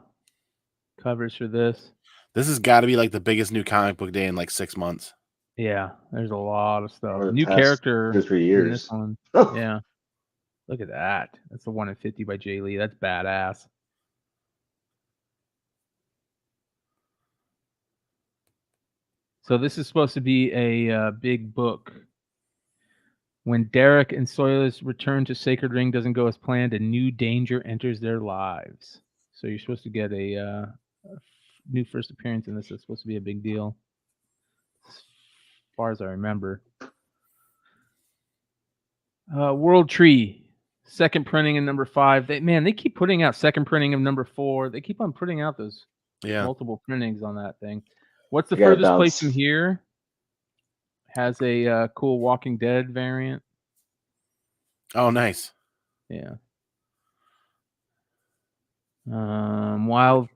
covers for this. This has got to be like the biggest new comic book day in like 6 months. Yeah, there's a lot of stuff. Over the New past character 2 or 3 in years. this one. Oh. Yeah. Look at that. That's the 1 in 50 by Jay Lee. That's badass. So this is supposed to be a big book. When Derek and Soyla's return to Sacred Ring doesn't go as planned, a new danger enters their lives. So you're supposed to get a new first appearance in this. It's supposed to be a big deal, as far as I remember. World Tree, second printing in #5. They keep putting out second printing of #4. They keep on putting out those multiple printings on that thing. What's the furthest place from here? Has a cool Walking Dead variant. Oh, nice. Yeah. Wild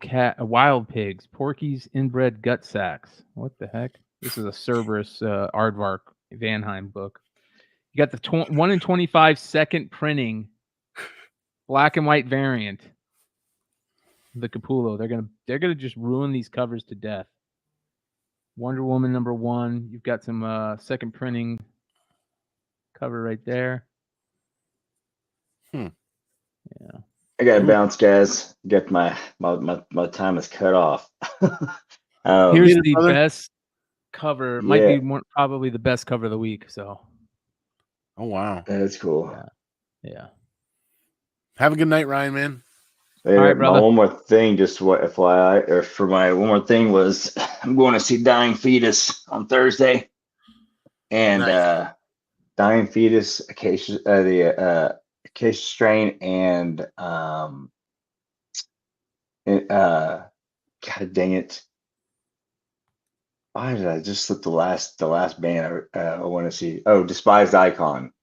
Pigs, Porky's Inbred Gut Sacks. What the heck? This is a Cerberus Aardvark Vanheim book. You got the 1 in 25 second printing, black and white variant. The Capullo. They're gonna just ruin these covers to death. Wonder Woman #1. You've got some second printing cover right there. Yeah. I got to bounce, guys. Get my time is cut off. Here's the best cover. Might be probably the best cover of the week. So. Oh wow, that's cool. Yeah. Have a good night, Ryan, man. Hey, all right, brother. one more thing, just what FYI, or for my one more thing was I'm going to see Dying Fetus on Thursday, and Nice. Dying Fetus, Acacia, the Acacia strain, and God dang it, why did I just slip the last band I want to see? Oh, Despised Icon,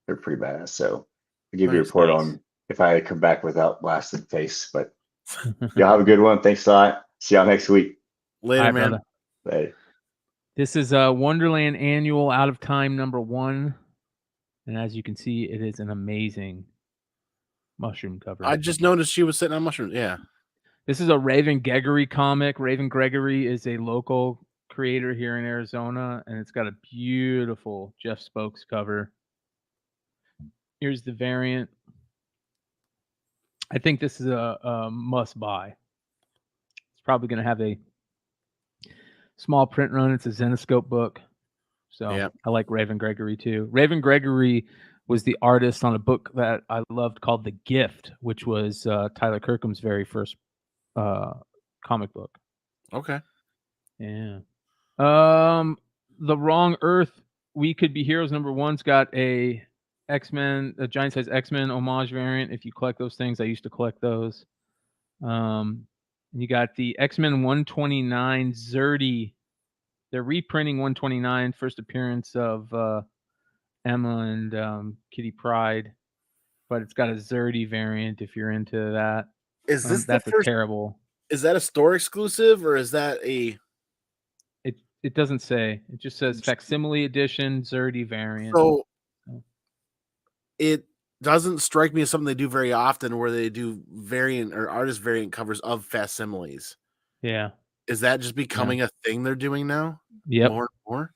they're pretty badass. So I'll give you a report on if I come back without blasted face, but. Y'all have a good one. Thanks a lot. See y'all next week. Later, right, man. Brother. Later. This is Wonderland Annual Out of Time #1. And as you can see, it is an amazing mushroom cover. I just noticed she was sitting on mushrooms. Yeah. This is a Raven Gregory comic. Raven Gregory is a local creator here in Arizona, and it's got a beautiful Jeff Spokes cover. Here's the variant. I think this is a must buy. It's probably going to have a small print run. It's a Zenoscope book. So I like Raven Gregory too. Raven Gregory was the artist on a book that I loved called The Gift, which was Tyler Kirkham's very first comic book. Okay. Yeah. The Wrong Earth, We Could Be Heroes #1's got a X-Men, a giant size X-Men homage variant. If you collect those things, I used to collect those. You got the X-Men 129 Zerdy. They're reprinting 129, first appearance of Emma and Kitty Pryde, but it's got a Zerdy variant if you're into that. Is this that's terrible? Is that a store exclusive or is that a? It doesn't say. It just says facsimile edition Zerdy variant. So it doesn't strike me as something they do very often, where they do variant or artist variant covers of facsimiles. Yeah. Is that just becoming a thing they're doing now? Yep. More and more?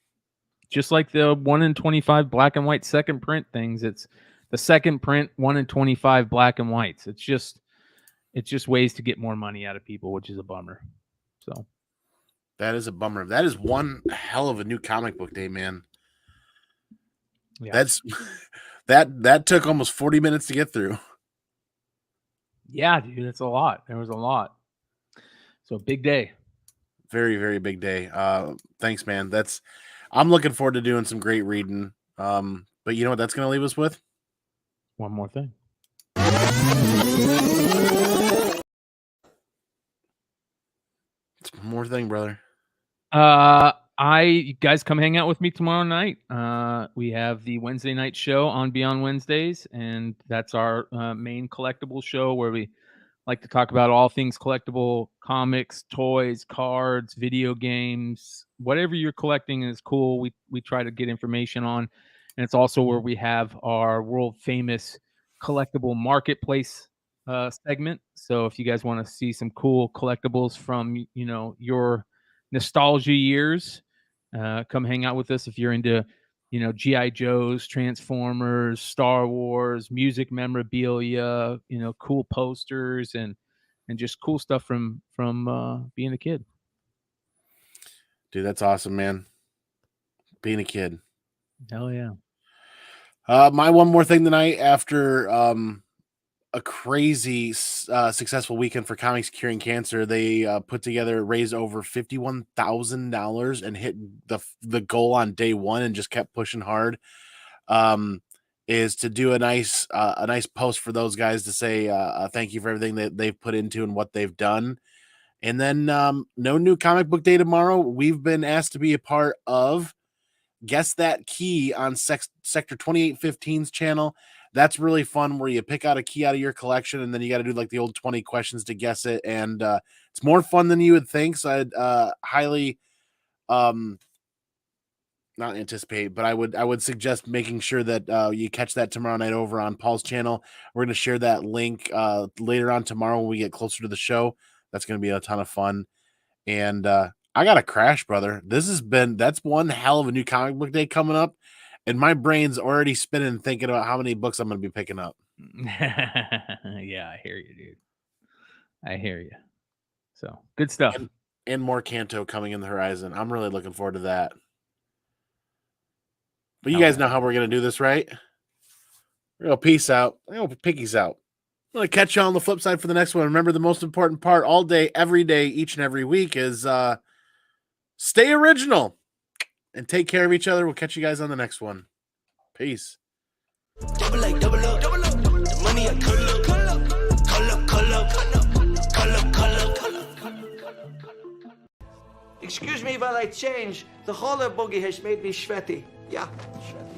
Just like the 1 in 25 black and white second print things. It's the second print 1 in 25 black and whites. It's just ways to get more money out of people, which is a bummer. So that is a bummer. That is one hell of a new comic book day, man. Yeah. That's that took almost 40 minutes to get through. Yeah, dude, it's a lot. There was a lot. So big day. Very, very big day. Thanks, man. I'm looking forward to doing some great reading. But you know what that's going to leave us with? One more thing. It's one more thing, brother. You guys come hang out with me tomorrow night. We have the Wednesday night show on Beyond Wednesdays, and that's our main collectible show where we like to talk about all things collectible, comics, toys, cards, video games, whatever you're collecting is cool. We try to get information on, and it's also where we have our world famous collectible marketplace segment. So if you guys want to see some cool collectibles from your nostalgia years, come hang out with us. If you're into G.I. Joes, Transformers, Star Wars, music memorabilia, cool posters and just cool stuff from being a kid. Dude, that's awesome, man. Being a kid. Hell yeah. My one more thing tonight, after a crazy successful weekend for Comics Curing Cancer, they raised over $51,000 and hit the goal on day one and just kept pushing hard. Is to do a nice post for those guys to say thank you for everything that they've put into and what they've done. And then no new comic book day tomorrow. We've been asked to be a part of Guess That Key on Sector 2815's channel. That's really fun, where you pick out a key out of your collection and then you got to do like the old 20 questions to guess it. And it's more fun than you would think. So I'd highly not anticipate, but I would suggest making sure that you catch that tomorrow night over on Paul's channel. We're going to share that link later on tomorrow when we get closer to the show. That's going to be a ton of fun. And I got a crash, brother. That's one hell of a new comic book day coming up. And my brain's already spinning thinking about how many books I'm going to be picking up. Yeah, I hear you, dude. I hear you. So good stuff. and more Canto coming in the horizon. I'm really looking forward to that. But you guys know how we're going to do this, right? We're going to peace out. We're going to pickies out. I'm going to catch you on the flip side for the next one. Remember, the most important part all day, every day, each and every week is stay original and take care of each other. We'll catch you guys on the next one. Peace. Double up, double up, double up. The money I color. Excuse me while I change. The holler boogie has made me sweaty. Yeah, sweaty.